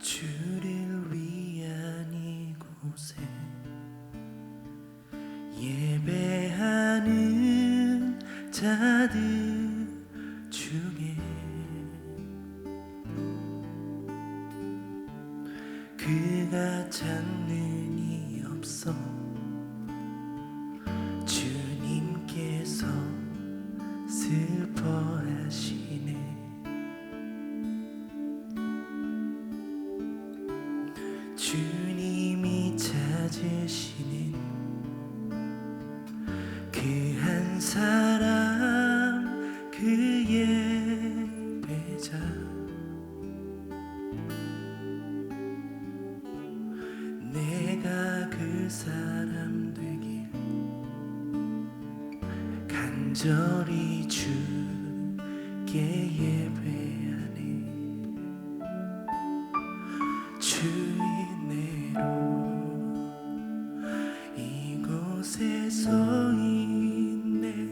주를 위한 이곳에 예배하는 자들 중에 그가 찾는 이 없어 주님께서 슬퍼하시네. 주님이 찾으시는 그 한 사람, 그 예배자, 내가 그 사람 되길 간절히 주께 예배하네. 주인내로 이곳에 서 있네.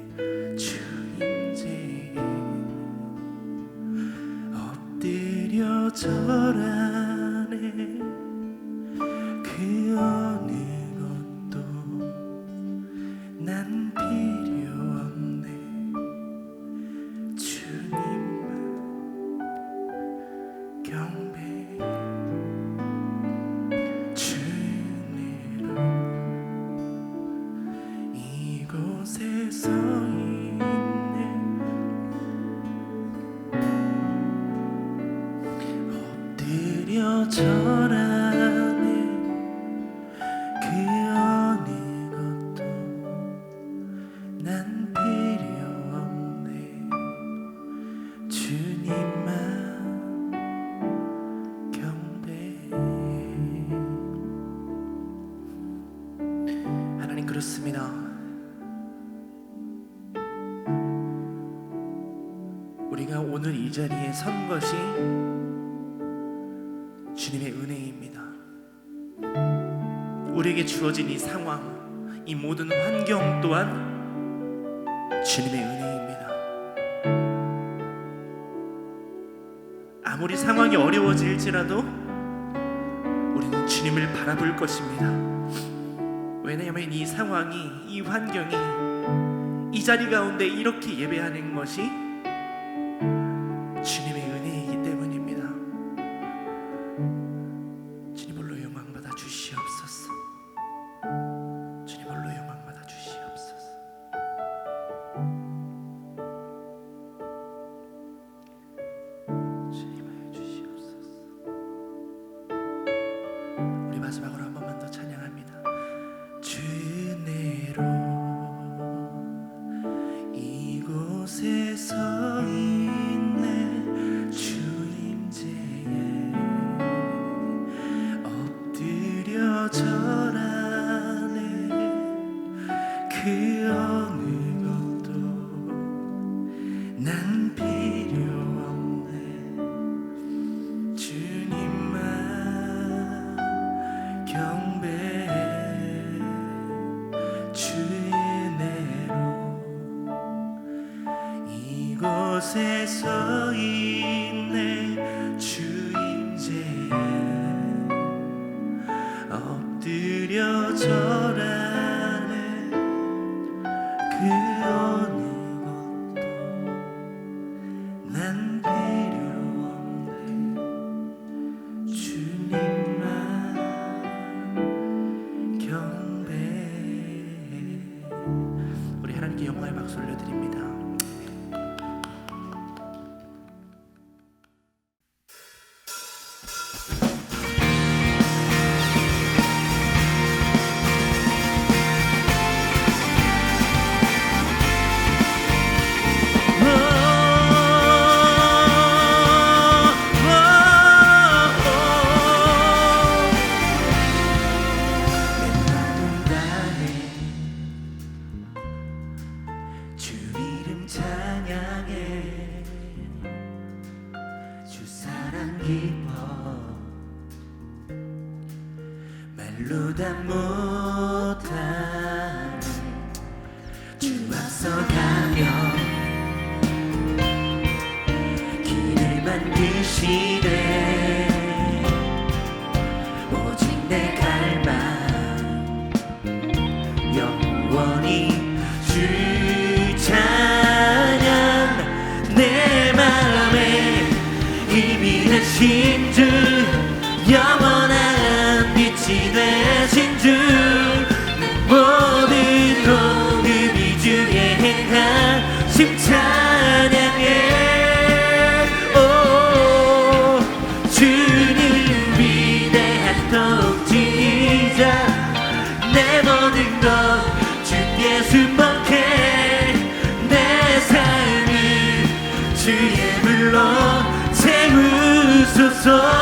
주임제에 엎드려 절하네. 그 어느 것도 난 필요 없네. 주님만 경배해. 주님으로 이곳에 서 있네. 엎드려 절하네. 그 어느 것도 난 필요 없네. 주님만 경배해. 하나님, 그렇습니다. 우리가 오늘 이 자리에 선 것이 주님의 은혜입니다. 우리에게 주어진 이 상황, 이 모든 환경 또한 주님의 은혜입니다. 아무리 상황이 어려워질지라도 우리는 주님을 바라볼 것입니다. 왜냐하면 이 상황이, 이 환경이, 이 자리 가운데 이렇게 예배하는 것이 주님의 은혜이기 때문입니다. 주님 홀로 영광 받아 주시옵소서. 주님 홀로 영광 받아 주시옵소서. 주님을 주시옵소서. 우리 마지막으로 한 번만 더 찬양합니다. 주 은혜로 이곳에 서 있네. 주임제에 엎드려 절하네. 그 어느 것도 난 필요 없네. 주님만 경배해. 주 은혜로 이곳에 서 있네. 주임제에 엎드려 절하네. 그 어느 것도 난 필요 없네. 주님만 경배해. 우리 하나님께 영광의 박수 올려드립니다. 주 이름 찬양해. 주 사랑 기뻐. 말로 다 못하네. 주 앞서가며 길을 만드시네. 되신 주 영원한 빛이 되신 주 모든 복음이 주의 행하심 찬양해 주는 위대한 통치자 내 모든 것 주께 순복해 내 삶을 주의 불로 채우소서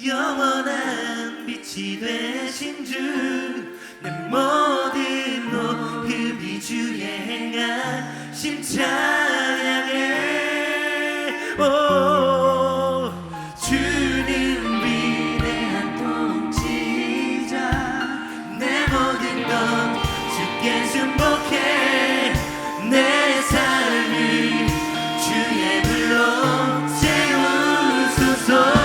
영원한 빛이 되신 주 내 모든 호흡이 주의 행하심 찬양해 주는 위대한 통치자 내 모든 것 주께 순복해 내 삶을 주의 불로 채우소서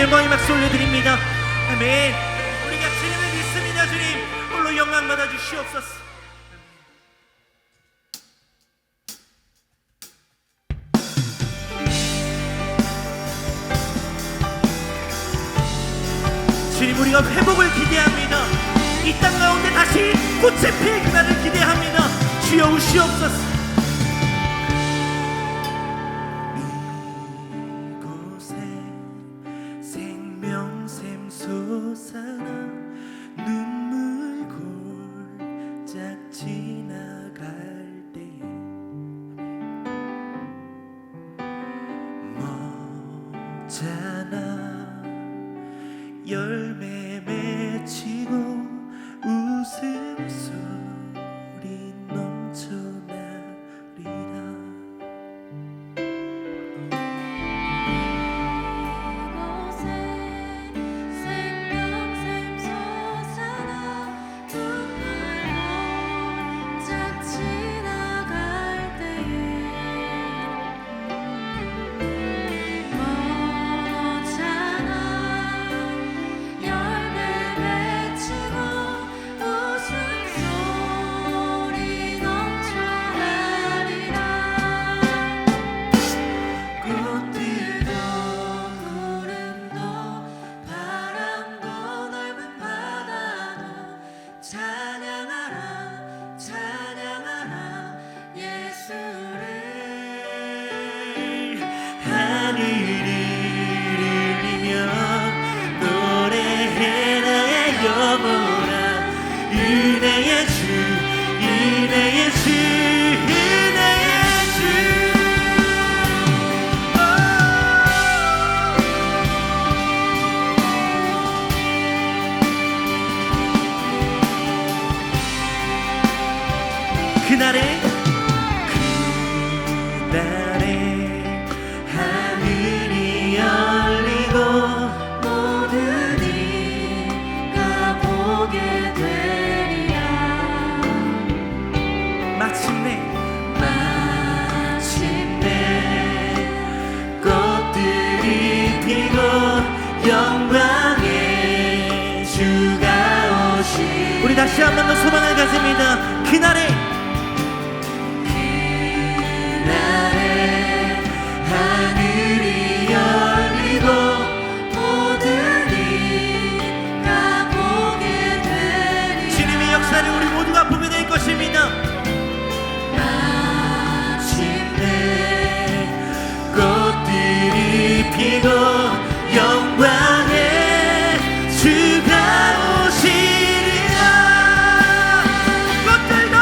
영광의 박수 올려드립니다. 아멘. 우리가 주님을 믿습니다. 주님 홀로 영광 받아 주시옵소서. 주님 우리가 회복을 기대합니다. 이 땅 가운데 다시 꽃이 필 그날을 기대합니다. 주여 오시옵소서. 이곳에 생명샘 솟아나 눈물 골짝 지나갈 때에 머잖아 열매 맺히고 웃음소리 넘쳐나리라. 이곳에 생명샘 솟아나 눈물 골짝 지나갈 때에 머잖아 열매 맺히고 웃음소리 넘쳐나리라. 꽃들도 구름도 바람도 넓은 바다도 찬양하라 찬양하라 예수를. 하늘을 울리며 노래해라 영원한 은혜의 주 은혜의 주 은혜의 주. 그날에 하늘이 열리고 모든 이가 보게 되리라. 마침내 꽃들이 피고 영광의 주가 오시. 우리 다시 한 번 더 소망을 가집니다. 그날에 하늘이 열리고 모든 이가 보게 되리라. 주님의 역사를 우리 모두가 보게 될 것입니다. 마침내 꽃들이 피고 영광의 주가 오시리라. 꽃들도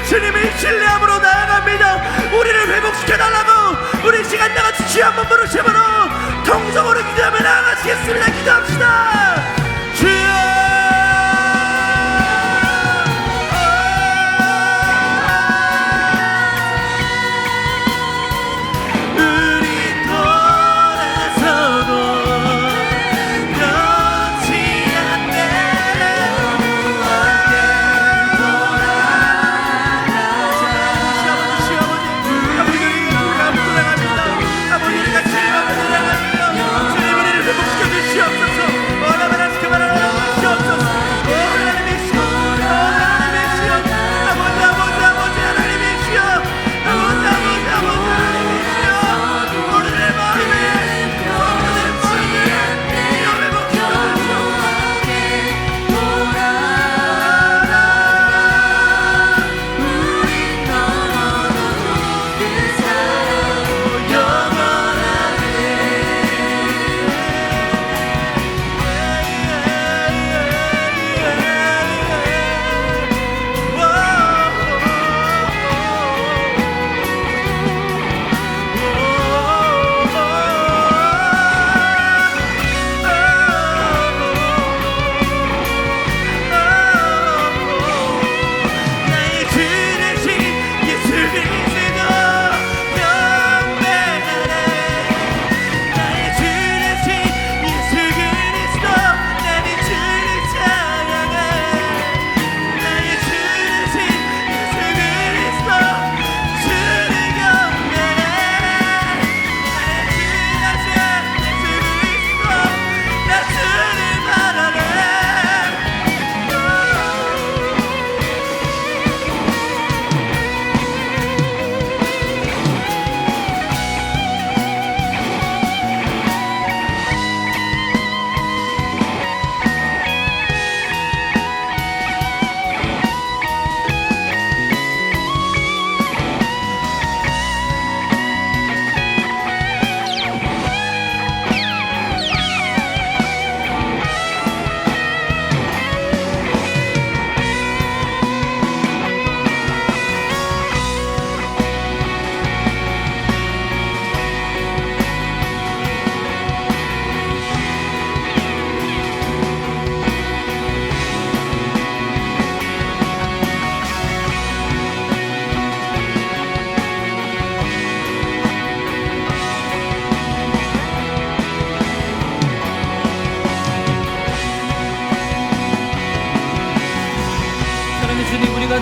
우리 주님을 신뢰함으로 나아갑니다. 우리를 회복시켜달라고 우리 시간 다같이 주여 한번 부르심으로 통성으로 기도하며 나아가시겠습니다. 기도합시다. 주여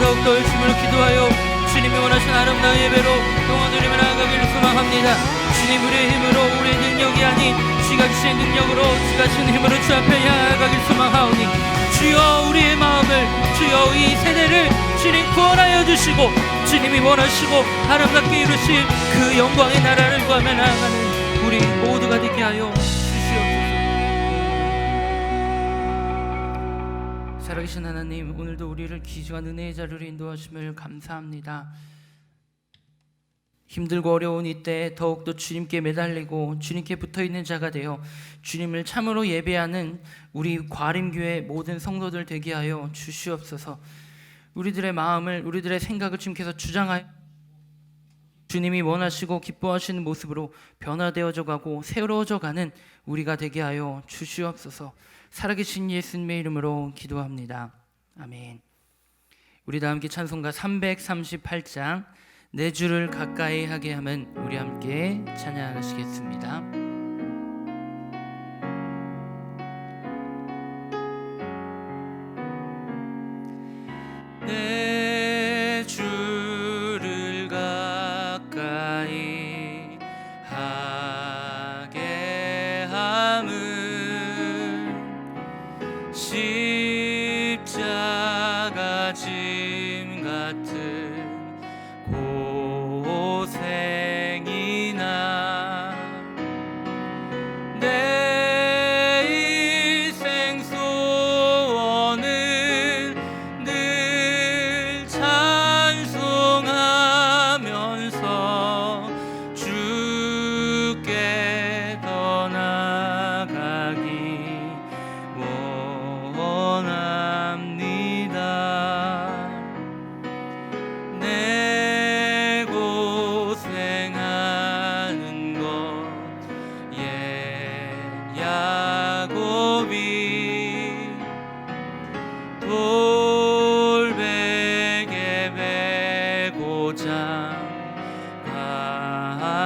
더욱더 열심으로 기도하여 주님이 원하신 아름다운 예배로 동원드리며 나아가기를 소망합니다. 주님 우리의 힘으로 우리의 능력이 아닌 주가 주신 능력으로 주가 주신 힘으로 주 앞에 나아가기를 소망하오니 주여 우리의 마음을 주여 이 세대를 주님 구원하여 주시고 주님이 원하시고 아름답게 이루실 그 영광의 나라를 구하며 나아가는 우리 모두가 되게 하여 주시옵소서. 살아계신 하나님, 오늘도 우리를 귀중한 은혜의 자리로 인도하심을 감사합니다. 힘들고 어려운 이때 더욱더 주님께 매달리고 주님께 붙어있는 자가 되어 주님을 참으로 예배하는 우리 과림교회 모든 성도들 되게 하여 주시옵소서. 우리들의 마음을 우리들의 생각을 주님께서 주장하여 주님이 원하시고 기뻐하시는 모습으로 변화되어져 가고 새로워져 가는 우리가 되게 하여 주시옵소서. 살아계신 예수님의 이름으로 기도합니다. 아멘. 우리 다 함께 찬송가 338장 내 주를 가까이 하게 하면 우리 함께 찬양하시겠습니다. 내 주를 가까이 하게 함은 십자가 짐 같은 고생이나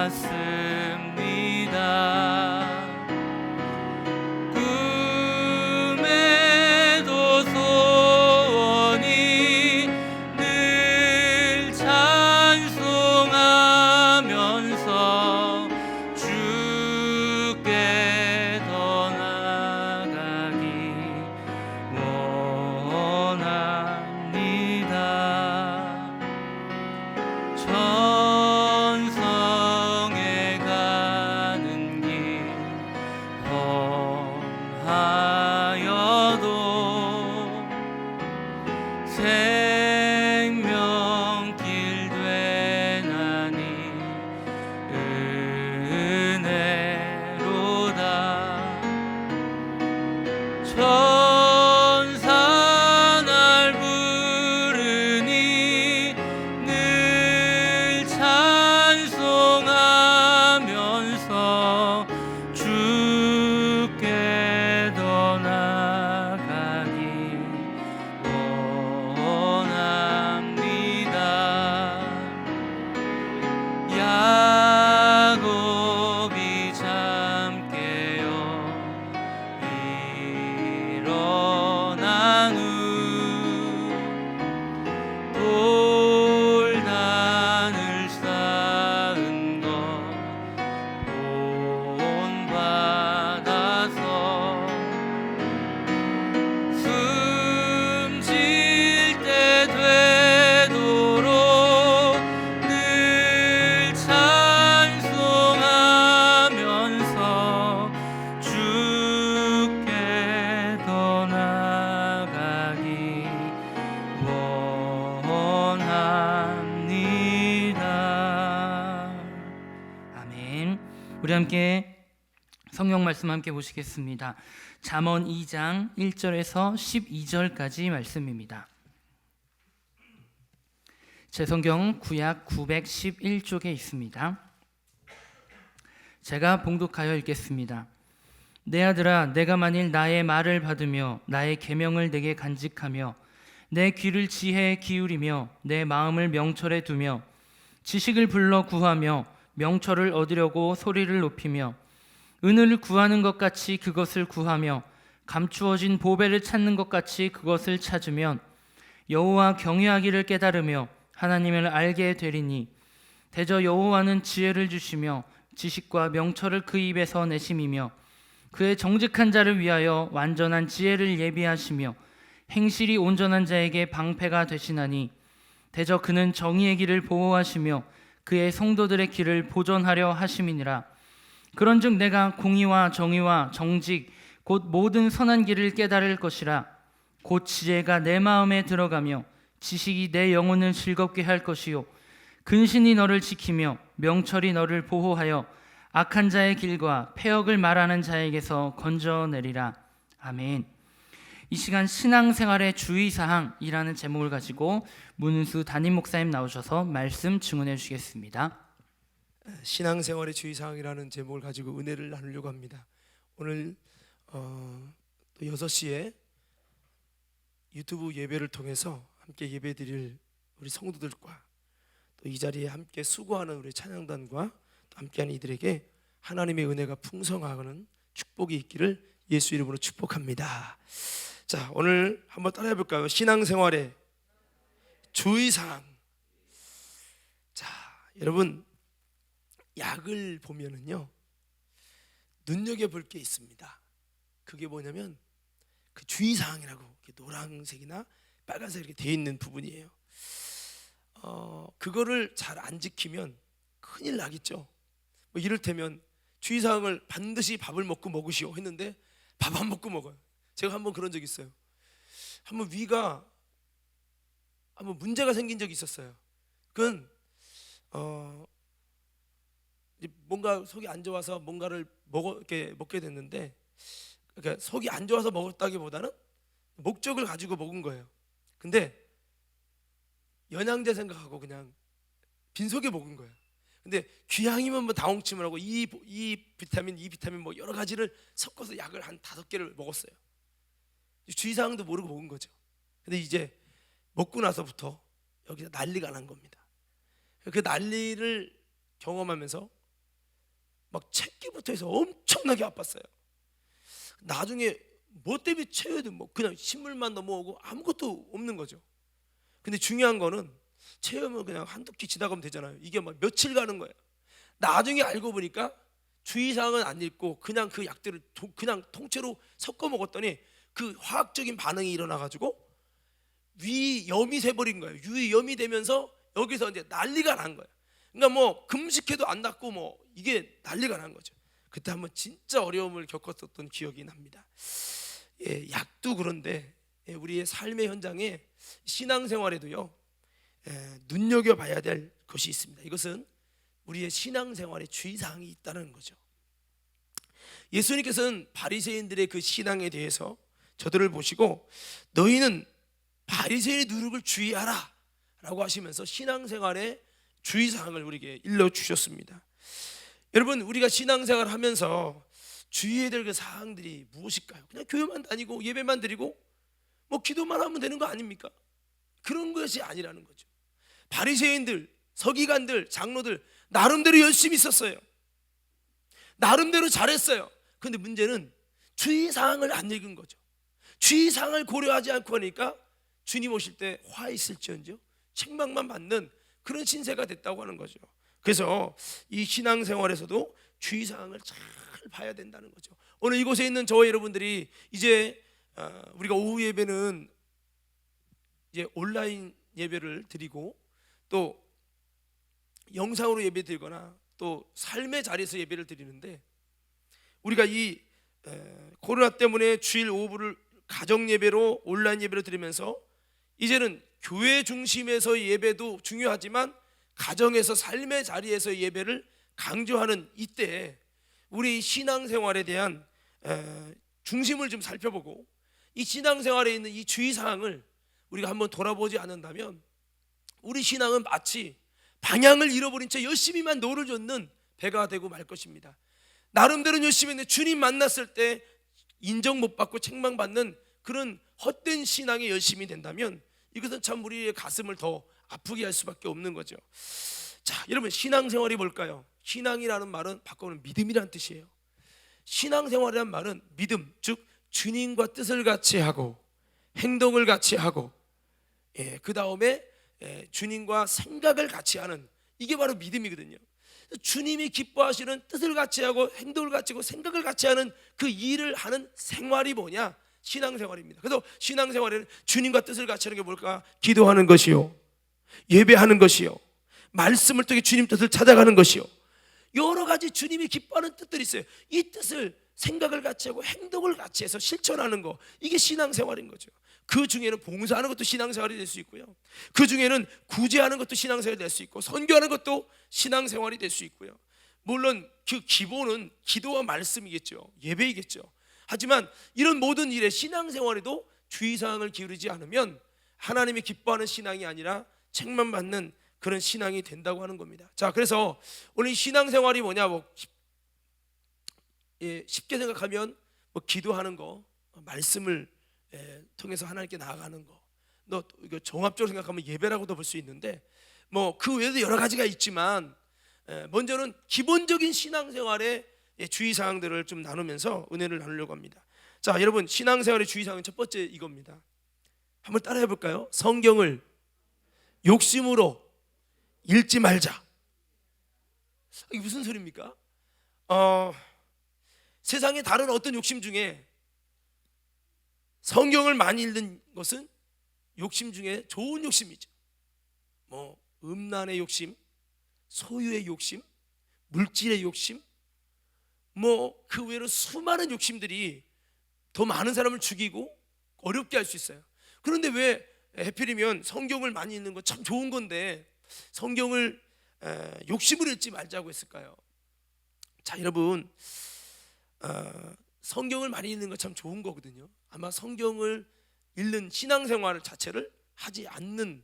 같습니다. 꿈에도 소원이 늘 찬송하면서 주께 더 나아가기 원합니다. 천성에 가는 길 험하여도 생명길 되나니 은혜로다. 천사 날 부르니 늘 찬송하면서 주께 더 나아가기 원합니다. 야곱이 잠 깨어 일어난 후 돌단을 쌓은 것 본받아서 숨질 때 되도록 늘 찬송하면서 주께 더 나아가기 원합니다. 아멘. 우리 함께 성경 말씀 함께 보시겠습니다. 잠언 2장 1절에서 12절까지 말씀입니다. 제 성경 구약 911쪽에 있습니다. 제가 봉독하여 읽겠습니다. 내 아들아, 내가 만일 나의 말을 받으며 나의 계명을 내게 간직하며 내 귀를 지혜에 기울이며 내 마음을 명철에 두며 지식을 불러 구하며 명철을 얻으려고 소리를 높이며 은을 구하는 것 같이 그것을 구하며 감추어진 보배를 찾는 것 같이 그것을 찾으면 여호와 경외하기를 깨달으며 하나님을 알게 되리니 대저 여호와는 지혜를 주시며 지식과 명철을 그 입에서 내심이며 그의 정직한 자를 위하여 완전한 지혜를 예비하시며 행실이 온전한 자에게 방패가 되시나니 대저 그는 정의의 길을 보호하시며 그의 성도들의 길을 보존하려 하심이니라. 그런즉 내가 공의와 정의와 정직 곧 모든 선한 길을 깨달을 것이라. 곧 지혜가 내 마음에 들어가며 지식이 내 영혼을 즐겁게 할 것이요 근신이 너를 지키며 명철이 너를 보호하여 악한 자의 길과 패역을 말하는 자에게서 건져내리라. 아멘. 이 시간 신앙생활의 주의사항이라는 제목을 가지고 문은수 담임 목사님 나오셔서 말씀 증언해 주시겠습니다. 신앙생활의 주의사항이라는 제목을 가지고 은혜를 나누려고 합니다. 오늘 또 6시에 유튜브 예배를 통해서 함께 예배드릴 우리 성도들과 또 이 자리에 함께 수고하는 우리 찬양단과 함께하는 이들에게 하나님의 은혜가 풍성하는 축복이 있기를 예수 이름으로 축복합니다. 자, 오늘 한번 따라해 볼까요? 신앙생활의 주의사항. 자, 여러분 약을 보면은요 눈여겨볼 게 있습니다. 그게 뭐냐면 그 주의사항이라고 노란색이나 빨간색 이렇게 되어 있는 부분이에요. 그거를 잘 안 지키면 큰일 나겠죠. 뭐 이를테면 주의사항을 반드시 밥을 먹고 먹으시오 했는데 밥 안 먹고 먹어요. 제가 한번 그런 적이 있어요. 한번 위가 한번 문제가 생긴 적이 있었어요. 그건 뭔가 속이 안 좋아서 뭔가를 먹게 됐는데, 그러니까 속이 안 좋아서 먹었다기보다는 목적을 가지고 먹은 거예요. 근데 영양제 생각하고 그냥 빈속에 먹은 거예요. 근데 귀향이면 뭐 다홍침을 하고 이 비타민 뭐 여러 가지를 섞어서 약을 한 5개를 먹었어요. 주의사항도 모르고 먹은 거죠. 근데 이제 먹고 나서부터 여기서 난리가 난 겁니다. 그 난리를 경험하면서 막 채기부터 해서 엄청나게 아팠어요. 나중에 뭐 때문에 체해도 뭐 그냥 신물만 넘어오고 아무것도 없는 거죠. 근데 중요한 거는 체하면 그냥 한두 끼 지나가면 되잖아요. 이게 막 며칠 가는 거예요. 나중에 알고 보니까 주의사항은 안 읽고 그냥 그 약들을 그냥 통째로 섞어 먹었더니 그 화학적인 반응이 일어나가지고 위염이 새버린 거예요. 위염이 되면서 여기서 이제 난리가 난 거예요. 그러니까 뭐 금식해도 안 낫고 뭐 이게 난리가 난 거죠. 그때 한번 진짜 어려움을 겪었었던 기억이 납니다. 예, 약도 그런데 우리의 삶의 현장에 신앙생활에도요 눈여겨봐야 될 것이 있습니다. 이것은 우리의 신앙생활에 주의사항이 있다는 거죠. 예수님께서는 바리새인들의 그 신앙에 대해서 저들을 보시고 너희는 바리새인의 누룩을 주의하라 라고 하시면서 신앙생활의 주의사항을 우리에게 일러주셨습니다. 여러분, 우리가 신앙생활을 하면서 주의해야 될 그 사항들이 무엇일까요? 그냥 교회만 다니고 예배만 드리고 뭐 기도만 하면 되는 거 아닙니까? 그런 것이 아니라는 거죠. 바리새인들, 서기관들, 장로들 나름대로 열심히 있었어요. 나름대로 잘했어요. 그런데 문제는 주의사항을 안 읽은 거죠. 주의사항을 고려하지 않고 하니까 주님 오실 때 화 있을지언정 책망만 받는 그런 신세가 됐다고 하는 거죠. 그래서 이 신앙생활에서도 주의사항을 잘 봐야 된다는 거죠. 오늘 이곳에 있는 저와 여러분들이 이제 우리가 오후 예배는 이제 온라인 예배를 드리고 또 영상으로 예배 드리거나 또 삶의 자리에서 예배를 드리는데 우리가 이 코로나 때문에 주일 오후를 가정 예배로 온라인 예배로 드리면서 이제는 교회 중심에서 예배도 중요하지만 가정에서 삶의 자리에서 예배를 강조하는 이때 우리 신앙생활에 대한 중심을 좀 살펴보고 이 신앙생활에 있는 이 주의사항을 우리가 한번 돌아보지 않는다면 우리 신앙은 마치 방향을 잃어버린 채 열심히만 노를 젓는 배가 되고 말 것입니다. 나름대로 열심히 했는데 주님 만났을 때 인정 못 받고 책망받는 그런 헛된 신앙에 열심히 된다면 이것은 참 우리의 가슴을 더 아프게 할 수밖에 없는 거죠. 자, 여러분, 신앙생활이 뭘까요? 신앙이라는 말은 바꿔보면 믿음이라는 뜻이에요. 신앙생활이라는 말은 믿음, 즉 주님과 뜻을 같이 하고 행동을 같이 하고 그 다음에 주님과 생각을 같이 하는, 이게 바로 믿음이거든요. 주님이 기뻐하시는 뜻을 같이 하고 행동을 같이 하고 생각을 같이 하는 그 일을 하는 생활이 뭐냐? 신앙생활입니다. 그래서 신앙생활에는 주님과 뜻을 같이 하는 게 뭘까? 기도하는 것이요, 예배하는 것이요, 말씀을 통해 주님 뜻을 찾아가는 것이요, 여러 가지 주님이 기뻐하는 뜻들이 있어요. 이 뜻을 생각을 같이 하고 행동을 같이 해서 실천하는 거, 이게 신앙생활인 거죠. 그 중에는 봉사하는 것도 신앙생활이 될 수 있고요, 그 중에는 구제하는 것도 신앙생활이 될 수 있고, 선교하는 것도 신앙생활이 될 수 있고요. 물론 그 기본은 기도와 말씀이겠죠, 예배이겠죠. 하지만 이런 모든 일에 신앙생활에도 주의사항을 기울이지 않으면 하나님이 기뻐하는 신앙이 아니라 책망받는 그런 신앙이 된다고 하는 겁니다. 자, 그래서 오늘 이 신앙생활이 뭐냐, 쉽게 생각하면 기도하는 거, 말씀을 통해서 하나님께 나아가는 거, 이거 종합적으로 생각하면 예배라고도 볼 수 있는데 그 외에도 여러 가지가 있지만 먼저는 기본적인 신앙생활의 주의사항들을 좀 나누면서 은혜를 나누려고 합니다. 자, 여러분, 신앙생활의 주의사항은 첫 번째 이겁니다. 한번 따라해 볼까요? 성경을 욕심으로 읽지 말자. 이게 무슨 소리입니까? 세상의 다른 어떤 욕심 중에 성경을 많이 읽는 것은 욕심 중에 좋은 욕심이죠. 음란의 욕심, 소유의 욕심, 물질의 욕심, 그 외로 수많은 욕심들이 더 많은 사람을 죽이고 어렵게 할 수 있어요. 그런데 왜 하필이면 성경을 많이 읽는 건 참 좋은 건데 성경을 욕심으로 읽지 말자고 했을까요? 자, 여러분, 성경을 많이 읽는 건 참 좋은 거거든요. 아마 성경을 읽는 신앙생활 자체를 하지 않는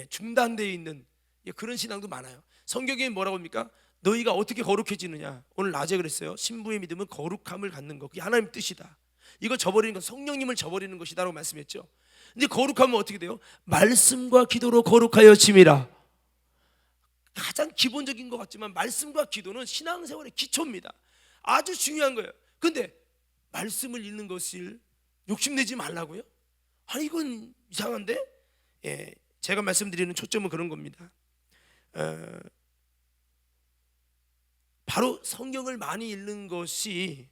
중단되어 있는 그런 신앙도 많아요. 성경에 뭐라고 합니까? 너희가 어떻게 거룩해지느냐. 오늘 낮에 그랬어요. 신부의 믿음은 거룩함을 갖는 거, 그게 하나님 뜻이다. 이거 저버리는 건 성령님을 저버리는 것이다 라고 말씀했죠. 근데 거룩하면 어떻게 돼요? 말씀과 기도로 거룩하여 짐이라. 가장 기본적인 것 같지만 말씀과 기도는 신앙생활의 기초입니다. 아주 중요한 거예요. 근데 말씀을 읽는 것을 욕심내지 말라고요? 아니 이건 이상한데? 예, 제가 말씀드리는 초점은 그런 겁니다. 바로 성경을 많이 읽는 것이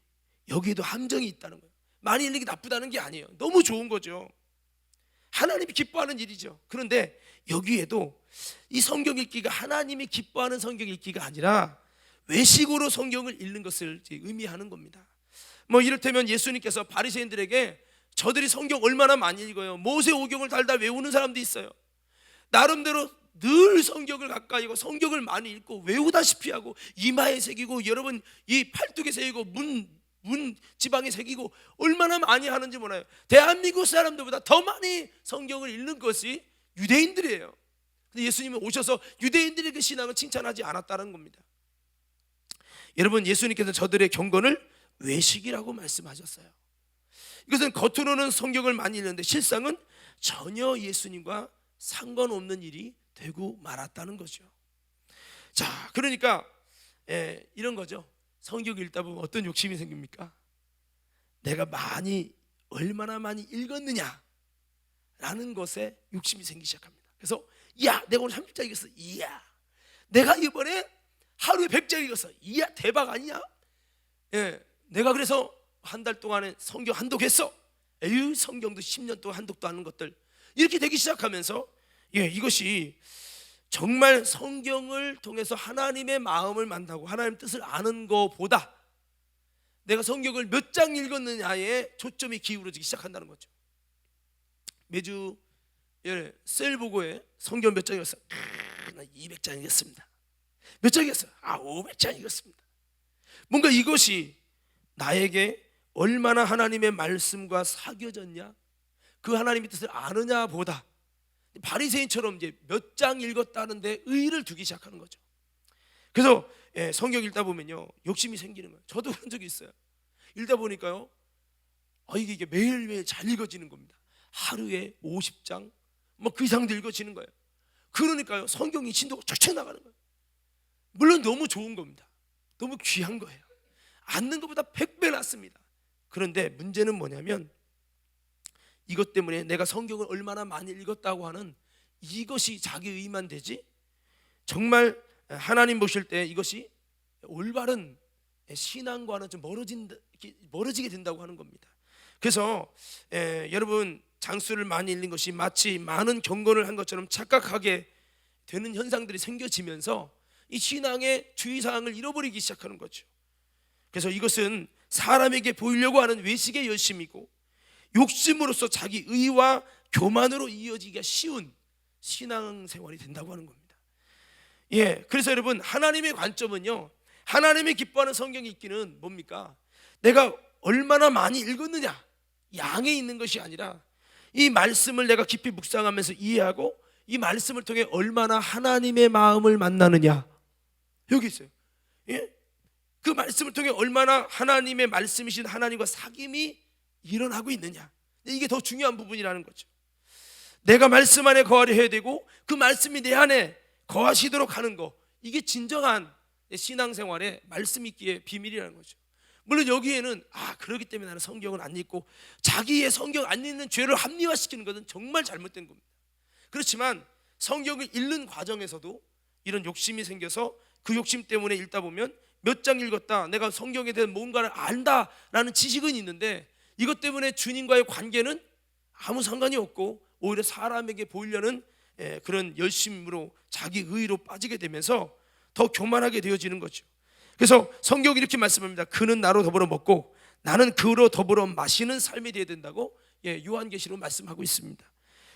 여기에도 함정이 있다는 거예요. 많이 읽는 게 나쁘다는 게 아니에요. 너무 좋은 거죠. 하나님이 기뻐하는 일이죠. 그런데 여기에도 이 성경 읽기가 하나님이 기뻐하는 성경 읽기가 아니라 외식으로 성경을 읽는 것을 의미하는 겁니다. 뭐 이를테면 예수님께서 바리새인들에게 저들이 성경 얼마나 많이 읽어요. 모세오경을 달다 외우는 사람도 있어요. 나름대로 늘 성경을 가까이 하고 성경을 많이 읽고 외우다시피 하고 이마에 새기고 여러분 이 팔뚝에 새기고 문 지방에 새기고 얼마나 많이 하는지 몰라요. 대한민국 사람들보다 더 많이 성경을 읽는 것이 유대인들이에요. 근데 예수님은 오셔서 유대인들의 그 신앙을 칭찬하지 않았다는 겁니다. 여러분 예수님께서 저들의 경건을 외식이라고 말씀하셨어요. 이것은 겉으로는 성경을 많이 읽는데 실상은 전혀 예수님과 상관없는 일이 되고 말았다는 거죠. 자, 그러니까 이런 거죠. 성경 읽다 보면 어떤 욕심이 생깁니까? 내가 얼마나 많이 읽었느냐 라는 것에 욕심이 생기기 시작합니다. 그래서 야 내가 오늘 30장 읽었어. 이야 내가 이번에 하루에 100장 읽었어. 이야 대박 아니냐? 내가 그래서 한 달 동안에 성경 한독했어. 에휴 성경도 10년 동안 한독도 하는 것들 이렇게 되기 시작하면서 이것이 정말 성경을 통해서 하나님의 마음을 만나고 하나님 뜻을 아는 것보다 내가 성경을 몇 장 읽었느냐에 초점이 기울어지기 시작한다는 거죠. 매주 셀 보고에 성경 몇 장 읽었어요? 나 200장 읽었습니다. 몇 장 읽었어요? 500장 읽었습니다. 뭔가 이것이 나에게 얼마나 하나님의 말씀과 사귀어졌냐, 그 하나님의 뜻을 아느냐 보다 바리새인처럼 이제 몇 장 읽었다는데 의의를 두기 시작하는 거죠. 그래서 성경 읽다 보면요 욕심이 생기는 거예요. 저도 그런 적이 있어요. 읽다 보니까요 이게 매일매일 잘 읽어지는 겁니다. 하루에 50장 뭐 그 이상도 읽어지는 거예요. 그러니까요 성경이 진도가 쫙쫙 나가는 거예요. 물론 너무 좋은 겁니다. 너무 귀한 거예요. 앉는 것보다 100배 낫습니다. 그런데 문제는 뭐냐면 이것 때문에 내가 성경을 얼마나 많이 읽었다고 하는 이것이 자기 의만 되지 정말 하나님 보실 때 이것이 올바른 신앙과는 좀 멀어지게 된다고 하는 겁니다. 그래서 여러분 장수를 많이 읽는 것이 마치 많은 경건을 한 것처럼 착각하게 되는 현상들이 생겨지면서 이 신앙의 주의사항을 잃어버리기 시작하는 거죠. 그래서 이것은 사람에게 보이려고 하는 외식의 열심이고 욕심으로서 자기 의와 교만으로 이어지기가 쉬운 신앙생활이 된다고 하는 겁니다. 그래서 여러분 하나님의 관점은요 하나님이 기뻐하는 성경 읽기는 뭡니까? 내가 얼마나 많이 읽었느냐 양에 있는 것이 아니라 이 말씀을 내가 깊이 묵상하면서 이해하고 이 말씀을 통해 얼마나 하나님의 마음을 만나느냐 여기 있어요. 그 말씀을 통해 얼마나 하나님의 말씀이신 하나님과 사귐이 일어나고 있느냐 이게 더 중요한 부분이라는 거죠. 내가 말씀 안에 거하려 해야 되고 그 말씀이 내 안에 거하시도록 하는 거 이게 진정한 신앙생활의 말씀 읽기의 비밀이라는 거죠. 물론 여기에는 그러기 때문에 나는 성경을 안 읽고 자기의 성경 안 읽는 죄를 합리화시키는 것은 정말 잘못된 겁니다. 그렇지만 성경을 읽는 과정에서도 이런 욕심이 생겨서 그 욕심 때문에 읽다 보면 몇 장 읽었다 내가 성경에 대한 뭔가를 안다라는 지식은 있는데 이것 때문에 주님과의 관계는 아무 상관이 없고 오히려 사람에게 보이려는 그런 열심으로 자기 의의로 빠지게 되면서 더 교만하게 되어지는 거죠. 그래서 성경이 이렇게 말씀합니다. 그는 나로 더불어 먹고 나는 그로 더불어 마시는 삶이 되어야 된다고 요한계시로 말씀하고 있습니다.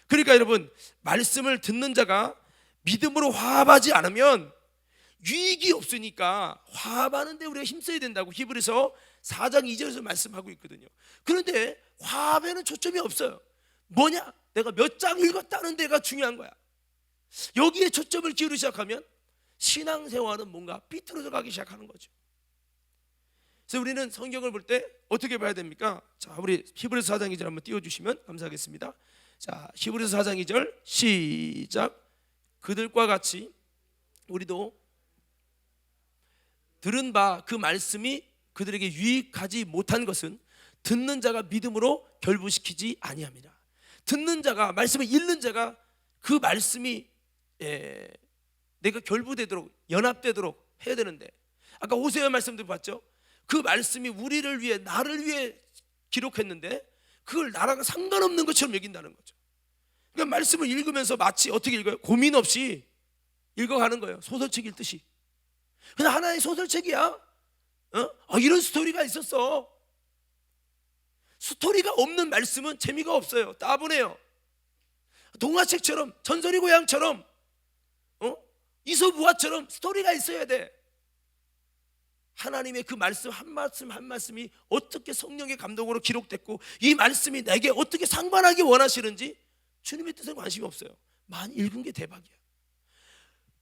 그러니까 여러분 말씀을 듣는 자가 믿음으로 화합하지 않으면 유익이 없으니까 화합하는 데 우리가 힘써야 된다고 히브리서 4장 2절에서 말씀하고 있거든요. 그런데 화합에는 초점이 없어요. 뭐냐? 내가 몇 장 읽었다는 데가 중요한 거야. 여기에 초점을 기울이기 시작하면 신앙생활은 뭔가 삐뚤어져 가기 시작하는 거죠. 그래서 우리는 성경을 볼 때 어떻게 봐야 됩니까? 자, 우리 히브리서 4장 2절 한번 띄워주시면 감사하겠습니다. 자, 히브리서 4장 2절 시작. 그들과 같이 우리도 들은 바 그 말씀이 그들에게 유익하지 못한 것은 듣는 자가 믿음으로 결부시키지 아니함이라. 듣는 자가, 말씀을 읽는 자가 그 말씀이 내가 결부되도록, 연합되도록 해야 되는데, 아까 오세아 말씀도 봤죠. 그 말씀이 우리를 위해, 나를 위해 기록했는데 그걸 나랑 상관없는 것처럼 여긴다는 거죠. 그러니까 말씀을 읽으면서 마치 어떻게 읽어요? 고민 없이 읽어가는 거예요. 소설책 읽듯이. 그냥 하나의 소설책이야. 이런 스토리가 있었어. 스토리가 없는 말씀은 재미가 없어요. 따분해요. 동화책처럼, 전설의 고향처럼, 이솝우화처럼 스토리가 있어야 돼. 하나님의 그 말씀 한 말씀 한 말씀이 어떻게 성령의 감동으로 기록됐고 이 말씀이 내게 어떻게 상관하기 원하시는지 주님의 뜻에 관심이 없어요. 많이 읽은 게 대박이야.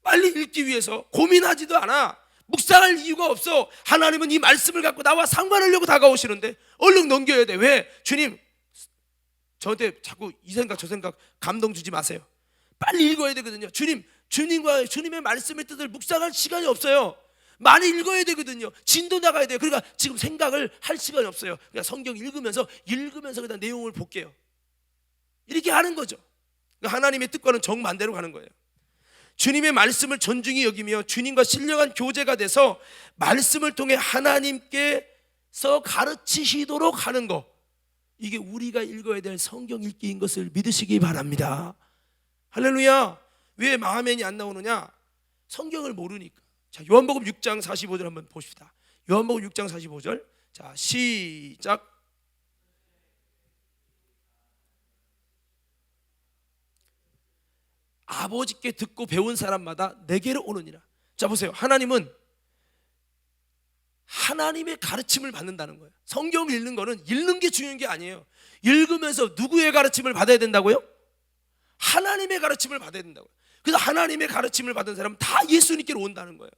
빨리 읽기 위해서 고민하지도 않아. 묵상할 이유가 없어. 하나님은 이 말씀을 갖고 나와 상관하려고 다가오시는데 얼른 넘겨야 돼. 왜? 주님, 저한테 자꾸 이 생각 저 생각 감동 주지 마세요. 빨리 읽어야 되거든요. 주님과 주님의 말씀의 뜻을 묵상할 시간이 없어요. 많이 읽어야 되거든요. 진도 나가야 돼요. 그러니까 지금 생각을 할 시간이 없어요. 그러니까 성경 읽으면서 그다음 내용을 볼게요. 이렇게 하는 거죠. 그러니까 하나님의 뜻과는 정반대로 가는 거예요. 주님의 말씀을 존중히 여기며 주님과 신령한 교제가 돼서 말씀을 통해 하나님께서 가르치시도록 하는 거, 이게 우리가 읽어야 될 성경 읽기인 것을 믿으시기 바랍니다. 할렐루야. 왜 마음엔이 안 나오느냐? 성경을 모르니까. 자, 요한복음 6장 45절 한번 보십시다. 요한복음 6장 45절. 자, 시작. 아버지께 듣고 배운 사람마다 내게로 오느니라. 자, 보세요. 하나님은 하나님의 가르침을 받는다는 거예요. 성경을 읽는 거는 읽는 게 중요한 게 아니에요. 읽으면서 누구의 가르침을 받아야 된다고요? 하나님의 가르침을 받아야 된다고요. 그래서 하나님의 가르침을 받은 사람은 다 예수님께로 온다는 거예요.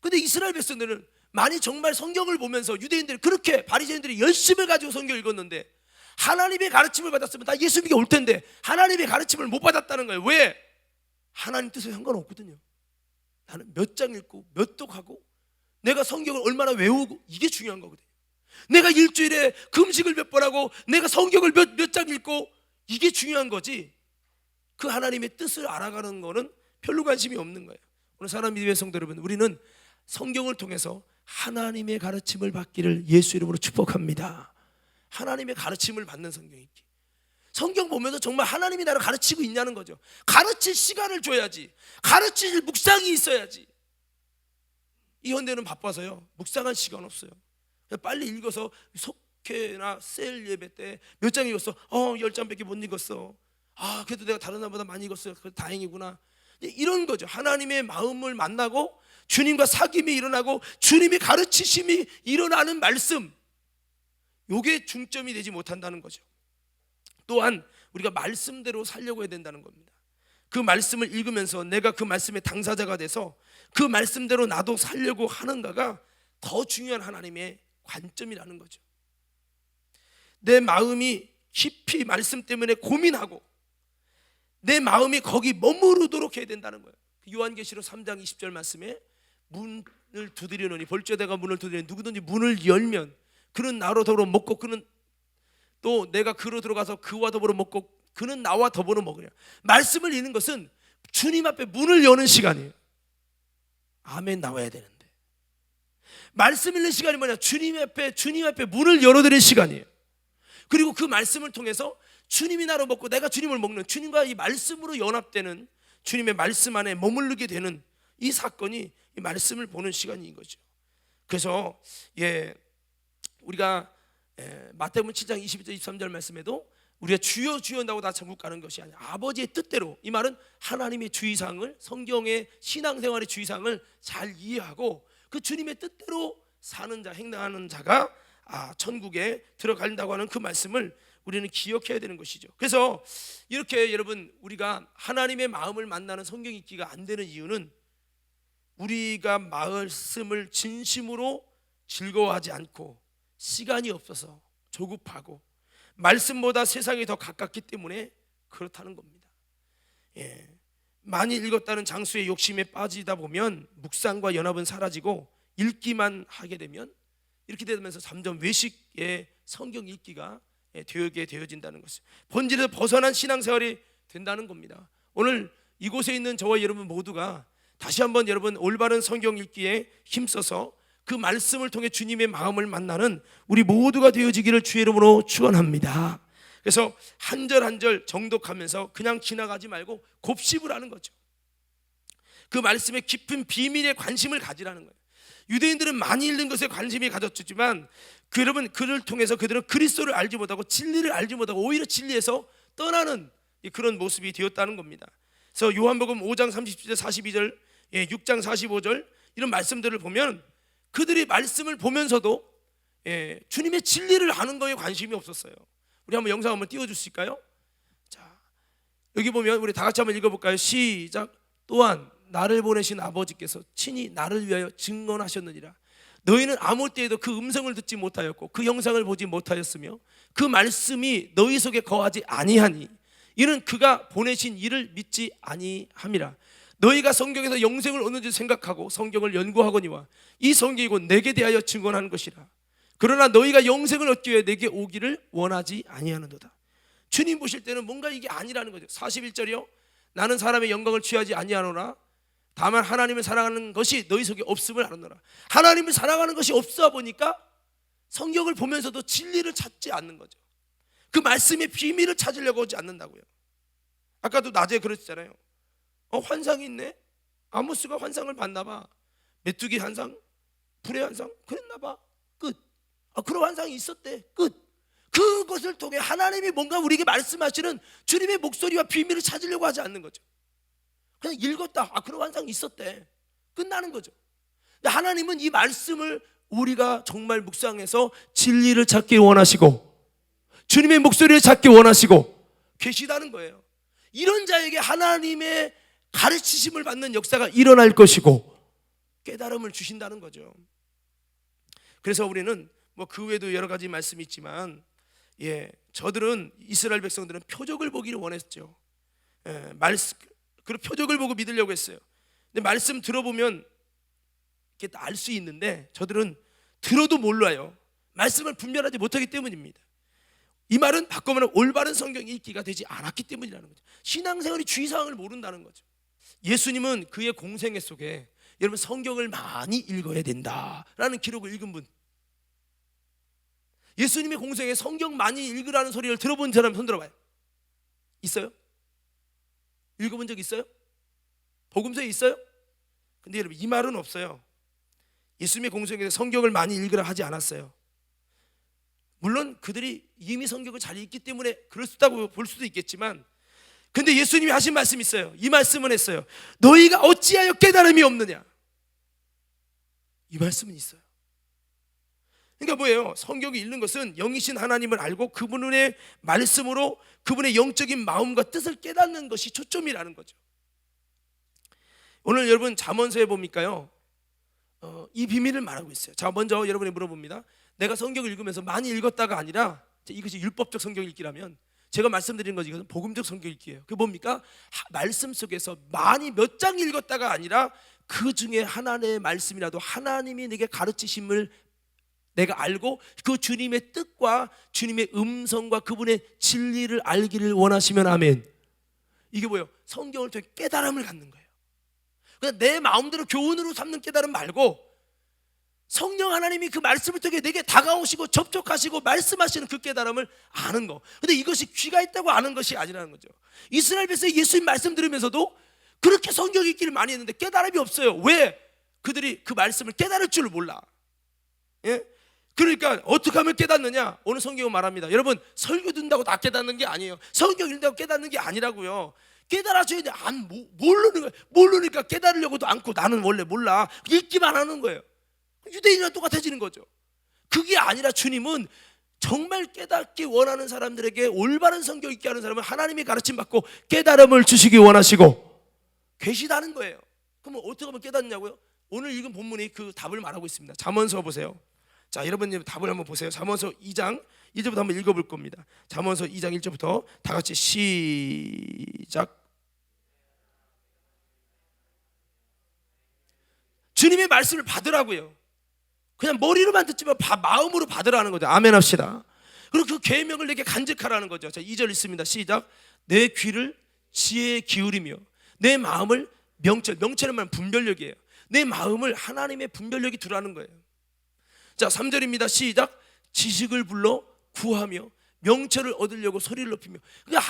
근데 이스라엘 백성들은 만약 정말 성경을 보면서 유대인들이 그렇게 바리새인들이 열심을 가지고 성경을 읽었는데 하나님의 가르침을 받았으면 다 예수님께 올 텐데 하나님의 가르침을 못 받았다는 거예요. 왜? 하나님 뜻에 상관없거든요. 나는 몇 장 읽고 몇 독하고 내가 성경을 얼마나 외우고 이게 중요한 거거든요. 내가 일주일에 금식을 몇 번 하고 내가 성경을 몇 장 읽고 이게 중요한 거지, 그 하나님의 뜻을 알아가는 거는 별로 관심이 없는 거예요. 오늘 사랑하는 믿음의 성도 여러분, 우리는 성경을 통해서 하나님의 가르침을 받기를 예수 이름으로 축복합니다. 하나님의 가르침을 받는 성경 읽기. 성경 보면서 정말 하나님이 나를 가르치고 있냐는 거죠. 가르칠 시간을 줘야지. 가르칠 묵상이 있어야지. 이 현대는 바빠서요, 묵상할 시간 없어요. 빨리 읽어서 속회나 셀 예배 때 몇 장 읽었어? 10장밖에 못 읽었어. 그래도 내가 다른 사람보다 많이 읽었어요. 다행이구나. 이런 거죠. 하나님의 마음을 만나고 주님과 사귐이 일어나고 주님의 가르치심이 일어나는 말씀, 요게 중점이 되지 못한다는 거죠. 또한 우리가 말씀대로 살려고 해야 된다는 겁니다. 그 말씀을 읽으면서 내가 그 말씀의 당사자가 돼서 그 말씀대로 나도 살려고 하는가가 더 중요한 하나님의 관점이라는 거죠. 내 마음이 깊이 말씀 때문에 고민하고 내 마음이 거기 머무르도록 해야 된다는 거예요. 요한계시록 3장 20절 말씀에 문을 두드리노니 볼지어다가 문을 두드리니 누구든지 문을 열면 그는 나로 더불어 먹고 그는 또 내가 그로 들어가서 그와 더불어 먹고 그는 나와 더불어 먹으랴. 말씀을 읽는 것은 주님 앞에 문을 여는 시간이에요. 아멘 나와야 되는데 말씀 읽는 시간이 뭐냐? 주님 앞에 문을 열어드리는 시간이에요. 그리고 그 말씀을 통해서 주님이 나로 먹고 내가 주님을 먹는, 주님과 이 말씀으로 연합되는, 주님의 말씀 안에 머무르게 되는 이 사건이 이 말씀을 보는 시간인 거죠. 그래서 우리가 마태복음 7장 22절 23절 말씀에도 우리가 주여 주여 한다고 다 천국 가는 것이 아니라 아버지의 뜻대로, 이 말은 하나님의 주의사항을, 성경의 신앙생활의 주의사항을 잘 이해하고 그 주님의 뜻대로 사는 자, 행동하는 자가 천국에 들어간다고 하는 그 말씀을 우리는 기억해야 되는 것이죠. 그래서 이렇게 여러분, 우리가 하나님의 마음을 만나는 성경 읽기가 안 되는 이유는 우리가 말씀을 진심으로 즐거워하지 않고 시간이 없어서 조급하고 말씀보다 세상이 더 가깝기 때문에 그렇다는 겁니다. 많이 읽었다는 장수의 욕심에 빠지다 보면 묵상과 연합은 사라지고 읽기만 하게 되면 이렇게 되면서 점점 외식의 성경 읽기가 되게 되어진다는 것이죠. 본질에서 벗어난 신앙생활이 된다는 겁니다. 오늘 이곳에 있는 저와 여러분 모두가 다시 한번 여러분 올바른 성경 읽기에 힘써서 그 말씀을 통해 주님의 마음을 만나는 우리 모두가 되어지기를 주의 이름으로 축원합니다. 그래서 한 절 한 절 정독하면서 그냥 지나가지 말고 곱씹을 하는 거죠. 그 말씀의 깊은 비밀에 관심을 가지라는 거예요. 유대인들은 많이 읽는 것에 관심이 가졌지만 여러분 그를 통해서 그들은 그리스도를 알지 못하고 진리를 알지 못하고 오히려 진리에서 떠나는 그런 모습이 되었다는 겁니다. 그래서 요한복음 5장 30절 42절 6장 45절 이런 말씀들을 보면 그들이 말씀을 보면서도 주님의 진리를 아는 거에 관심이 없었어요. 우리 한번 영상 한번 띄워줄 수 있을까요? 자, 여기 보면 우리 다 같이 한번 읽어볼까요? 시작. 또한 나를 보내신 아버지께서 친히 나를 위하여 증언하셨느니라. 너희는 아무 때에도 그 음성을 듣지 못하였고 그 영상을 보지 못하였으며 그 말씀이 너희 속에 거하지 아니하니 이는 그가 보내신 이를 믿지 아니함이라. 너희가 성경에서 영생을 얻는지 생각하고 성경을 연구하거니와 이 성경이 곧 내게 대하여 증언하는 것이라. 그러나 너희가 영생을 얻기 위해 내게 오기를 원하지 아니하는도다. 주님 보실 때는 뭔가 이게 아니라는 거죠. 41절이요. 나는 사람의 영광을 취하지 아니하노라. 다만 하나님을 사랑하는 것이 너희 속에 없음을 아노라. 하나님을 사랑하는 것이 없어 보니까 성경을 보면서도 진리를 찾지 않는 거죠. 그 말씀의 비밀을 찾으려고 하지 않는다고요. 아까도 낮에 그랬잖아요. 환상이 있네. 아모스가 환상을 봤나 봐. 메뚜기 환상, 불의 환상 그랬나 봐. 끝. 그런 환상이 있었대. 끝. 그것을 통해 하나님이 뭔가 우리에게 말씀하시는 주님의 목소리와 비밀을 찾으려고 하지 않는 거죠. 그냥 읽었다. 그런 환상이 있었대. 끝나는 거죠. 근데 하나님은 이 말씀을 우리가 정말 묵상해서 진리를 찾기 원하시고 주님의 목소리를 찾기 원하시고 계시다는 거예요. 이런 자에게 하나님의 가르치심을 받는 역사가 일어날 것이고 깨달음을 주신다는 거죠. 그래서 우리는 뭐 그 외에도 여러 가지 말씀이 있지만 저들은 이스라엘 백성들은 표적을 보기를 원했죠. 그 표적을 보고 믿으려고 했어요. 근데 말씀 들어보면 이렇게 알 수 있는데 저들은 들어도 몰라요. 말씀을 분별하지 못하기 때문입니다. 이 말은 바꿔보면 올바른 성경 읽기가 되지 않았기 때문이라는 거죠. 신앙생활이 주의사항을 모른다는 거죠. 예수님은 그의 공생애 속에 여러분 성경을 많이 읽어야 된다라는 기록을 읽은 분, 예수님의 공생에 성경 많이 읽으라는 소리를 들어본 사람 손 들어봐요. 있어요? 읽어본 적 있어요? 복음서에 있어요? 근데 여러분 이 말은 없어요. 예수님의 공생에서 성경을 많이 읽으라 하지 않았어요. 물론 그들이 이미 성경을 잘 읽기 때문에 그럴 수 있다고 볼 수도 있겠지만, 근데 예수님이 하신 말씀이 있어요. 이 말씀은 했어요. 너희가 어찌하여 깨달음이 없느냐. 이 말씀은 있어요. 그러니까 뭐예요? 성경을 읽는 것은 영이신 하나님을 알고 그분의 말씀으로 그분의 영적인 마음과 뜻을 깨닫는 것이 초점이라는 거죠. 오늘 여러분 잠언서에 보니까요, 이 비밀을 말하고 있어요. 자, 먼저 여러분이 물어봅니다. 내가 성경을 읽으면서 많이 읽었다가 아니라 이것이 율법적 성경 읽기라면 제가 말씀드린 것이 이것은 복음적 성경 읽기예요. 그게 뭡니까? 말씀 속에서 많이 몇 장 읽었다가 아니라 그 중에 하나의 말씀이라도 하나님이 내게 가르치심을 내가 알고 그 주님의 뜻과 주님의 음성과 그분의 진리를 알기를 원하시면 아멘. 이게 뭐예요? 성경을 통해 깨달음을 갖는 거예요. 그냥 내 마음대로 교훈으로 삼는 깨달음 말고 성령 하나님이 그 말씀을 통해 내게 다가오시고 접촉하시고 말씀하시는 그 깨달음을 아는 거. 근데 이것이 귀가 있다고 아는 것이 아니라는 거죠. 이스라엘 백성이 예수님 말씀 들으면서도 그렇게 성경 읽기를 많이 했는데 깨달음이 없어요. 왜? 그들이 그 말씀을 깨달을 줄 몰라. 예? 그러니까 어떻게 하면 깨닫느냐? 오늘 성경은 말합니다. 여러분 설교 듣는다고 다 깨닫는 게 아니에요. 성경 읽는다고 깨닫는 게 아니라고요. 깨달아줘야 돼. 모르는 거예요. 모르니까 깨달으려고도 않고 나는 원래 몰라. 읽기만 하는 거예요. 유대인이랑 똑같아지는 거죠. 그게 아니라 주님은 정말 깨닫기 원하는 사람들에게 올바른 성경 읽게 하는 사람은 하나님의 가르침 받고 깨달음을 주시기 원하시고 계시다는 거예요. 그럼 어떻게 하면 깨닫냐고요? 오늘 읽은 본문이 그 답을 말하고 있습니다. 잠언서 보세요. 자, 여러분 답을 한번 보세요. 잠언서 2장 1절부터 한번 읽어볼 겁니다. 잠언서 2장 1절부터 다 같이 시작. 주님의 말씀을 받으라고요. 그냥 머리로만 듣지만 마음으로 받으라는 거죠. 아멘 합시다. 그리고 그 계명을 내게 간직하라는 거죠. 자, 2절 있습니다. 시작. 내 귀를 지혜에 기울이며 내 마음을 명철은 말 분별력이에요. 내 마음을 하나님의 분별력이 두라는 거예요. 자, 3절입니다. 시작. 지식을 불러 구하며 명철을 얻으려고 소리를 높이며. 그러니까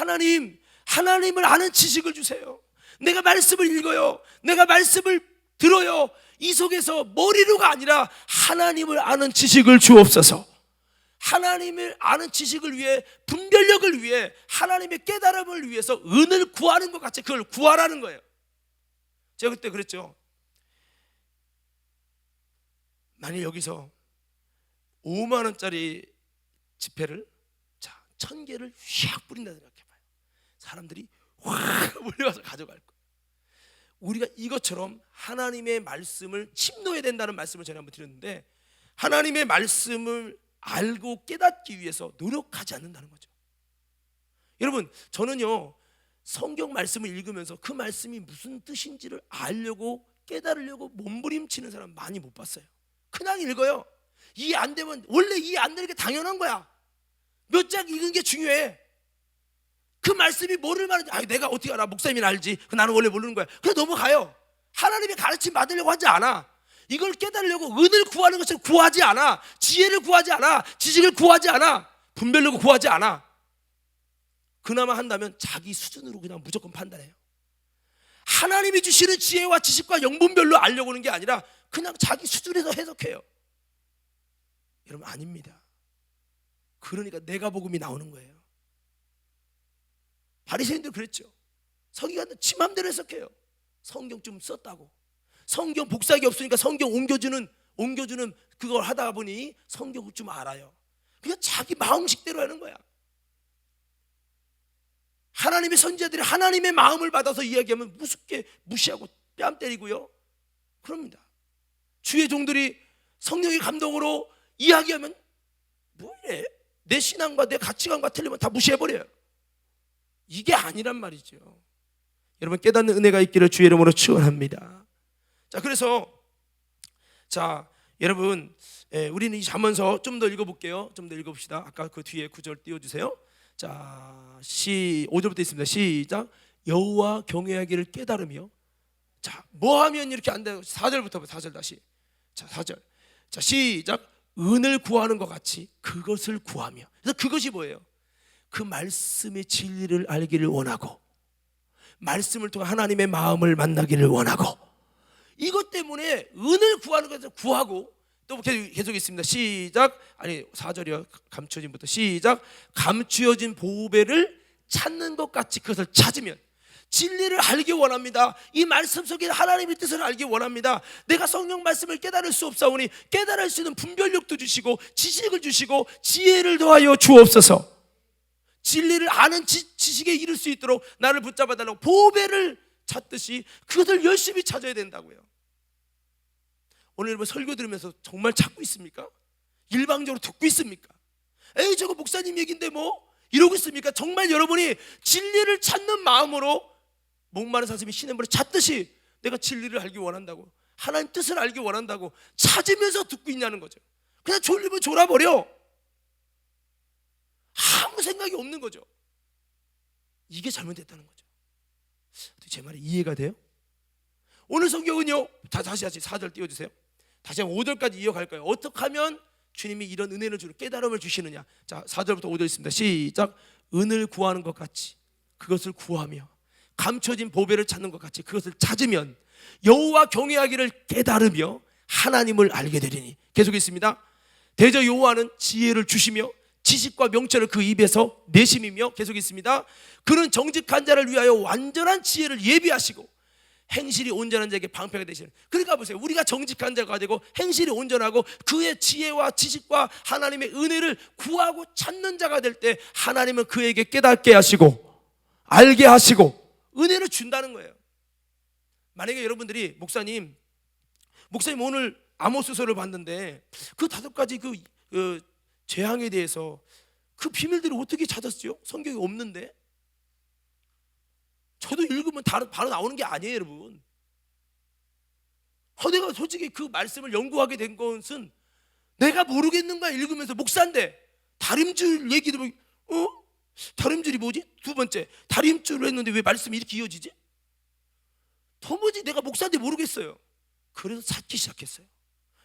하나님을 아는 지식을 주세요. 내가 말씀을 읽어요. 내가 말씀을 들어요. 이 속에서 머리로가 아니라 하나님을 아는 지식을 주옵소서. 하나님을 아는 지식을 위해, 분별력을 위해, 하나님의 깨달음을 위해서 은을 구하는 것 같이 그걸 구하라는 거예요. 제가 그때 그랬죠. 만약 여기서 5만 원짜리 지폐를 1000개를 휙 뿌린다 생각해봐요. 사람들이 확 몰려가서 가져갈 거예요. 우리가 이것처럼 하나님의 말씀을 침노해야 된다는 말씀을 전에 한번 드렸는데, 하나님의 말씀을 알고 깨닫기 위해서 노력하지 않는다는 거죠. 여러분, 저는요 성경 말씀을 읽으면서 그 말씀이 무슨 뜻인지를 알려고 깨달으려고 몸부림치는 사람 많이 못 봤어요. 그냥 읽어요. 이해 안 되면 원래 이해 안 되는 게 당연한 거야. 몇 장 읽은 게 중요해. 그 말씀이 뭐를 말하는지 내가 어떻게 알아? 목사님이 알지. 나는 원래 모르는 거야. 그래 넘어가요. 하나님의 가르침 받으려고 하지 않아. 이걸 깨달으려고 은을 구하는 것을 구하지 않아. 지혜를 구하지 않아. 지식을 구하지 않아. 분별력을 구하지 않아. 그나마 한다면 자기 수준으로 그냥 무조건 판단해요. 하나님이 주시는 지혜와 지식과 영분별로 알려고 하는 게 아니라 그냥 자기 수준에서 해석해요. 여러분, 아닙니다. 그러니까 내가 복음이 나오는 거예요. 바리새인들 그랬죠. 서기관들 지 맘대로 해석해요. 성경 좀 썼다고. 성경 복사기 없으니까 성경 옮겨주는 그걸 하다 보니 성경을 좀 알아요. 그냥 자기 마음식대로 하는 거야. 하나님의 선지자들이 하나님의 마음을 받아서 이야기하면 무섭게 무시하고 뺨 때리고요. 그럽니다. 주의 종들이 성령의 감동으로 이야기하면 뭐래? 내 신앙과 내 가치관과 틀리면 다 무시해버려요. 이게 아니란 말이죠. 여러분, 깨닫는 은혜가 있기를 주의 이름으로 축원합니다. 자, 그래서 여러분, 우리는 이 잠언서 좀 더 읽어볼게요. 좀 더 읽어봅시다. 아까 그 뒤에 9절 띄워주세요. 자, 5절부터 있습니다. 시작. 여호와 경외하기를 깨달으며. 자, 뭐 하면 이렇게 안 돼요? 4절부터 4절 다시. 자, 4절. 자, 시작. 은을 구하는 것 같이 그것을 구하며. 그래서 그것이 뭐예요? 그 말씀의 진리를 알기를 원하고, 말씀을 통해 하나님의 마음을 만나기를 원하고, 이것 때문에 은을 구하는 것을 구하고, 또 계속 있습니다. 시작. 4절이요. 감추어진부터 시작. 감추어진 보배를 찾는 것 같이 그것을 찾으면. 진리를 알기 원합니다. 이 말씀 속에 하나님의 뜻을 알기 원합니다. 내가 성경 말씀을 깨달을 수 없사오니 깨달을 수 있는 분별력도 주시고 지식을 주시고 지혜를 더하여 주옵소서. 진리를 아는 지식에 이를 수 있도록 나를 붙잡아 달라고 보배를 찾듯이 그것을 열심히 찾아야 된다고요. 오늘 여러분 설교 들으면서 정말 찾고 있습니까? 일방적으로 듣고 있습니까? 에이, 저거 목사님 얘기인데 뭐 이러고 있습니까? 정말 여러분이 진리를 찾는 마음으로 목마른 사슴이 시냇물을 찾듯이 내가 진리를 알기 원한다고, 하나님 뜻을 알기 원한다고 찾으면서 듣고 있냐는 거죠. 그냥 졸리면 졸아버려. 아무 생각이 없는 거죠. 이게 잘못됐다는 거죠. 제 말이 이해가 돼요? 오늘 성경은요, 다시 4절 띄워주세요. 다시 한번 5절까지 이어갈까요? 어떻게 하면 주님이 이런 은혜를 주는 깨달음을 주시느냐. 자, 4절부터 5절 있습니다. 시작. 은을 구하는 것 같이 그것을 구하며 감춰진 보배를 찾는 것 같이 그것을 찾으면 여호와 경외하기를 깨달으며 하나님을 알게 되리니. 계속 있습니다. 대저 여호와는 지혜를 주시며 지식과 명철을 그 입에서 내심이며. 계속 있습니다. 그는 정직한 자를 위하여 완전한 지혜를 예비하시고 행실이 온전한 자에게 방패가 되시는. 그러니까 보세요, 우리가 정직한 자가 되고 행실이 온전하고 그의 지혜와 지식과 하나님의 은혜를 구하고 찾는 자가 될 때 하나님은 그에게 깨닫게 하시고 알게 하시고 은혜를 준다는 거예요. 만약에 여러분들이 목사님 오늘 아모스서를 봤는데 그 5가지 그 재앙에 대해서 그 비밀들을 어떻게 찾았어요? 성경에 없는데. 저도 읽으면 바로 나오는 게 아니에요, 여러분. 내가 솔직히 그 말씀을 연구하게 된 것은 내가 모르겠는 거야. 읽으면서 목사인데 다림줄 얘기도 다림줄이 뭐지? 두 번째 다림줄을 했는데 왜 말씀이 이렇게 이어지지? 도무지 내가 목사인데 모르겠어요. 그래서 찾기 시작했어요.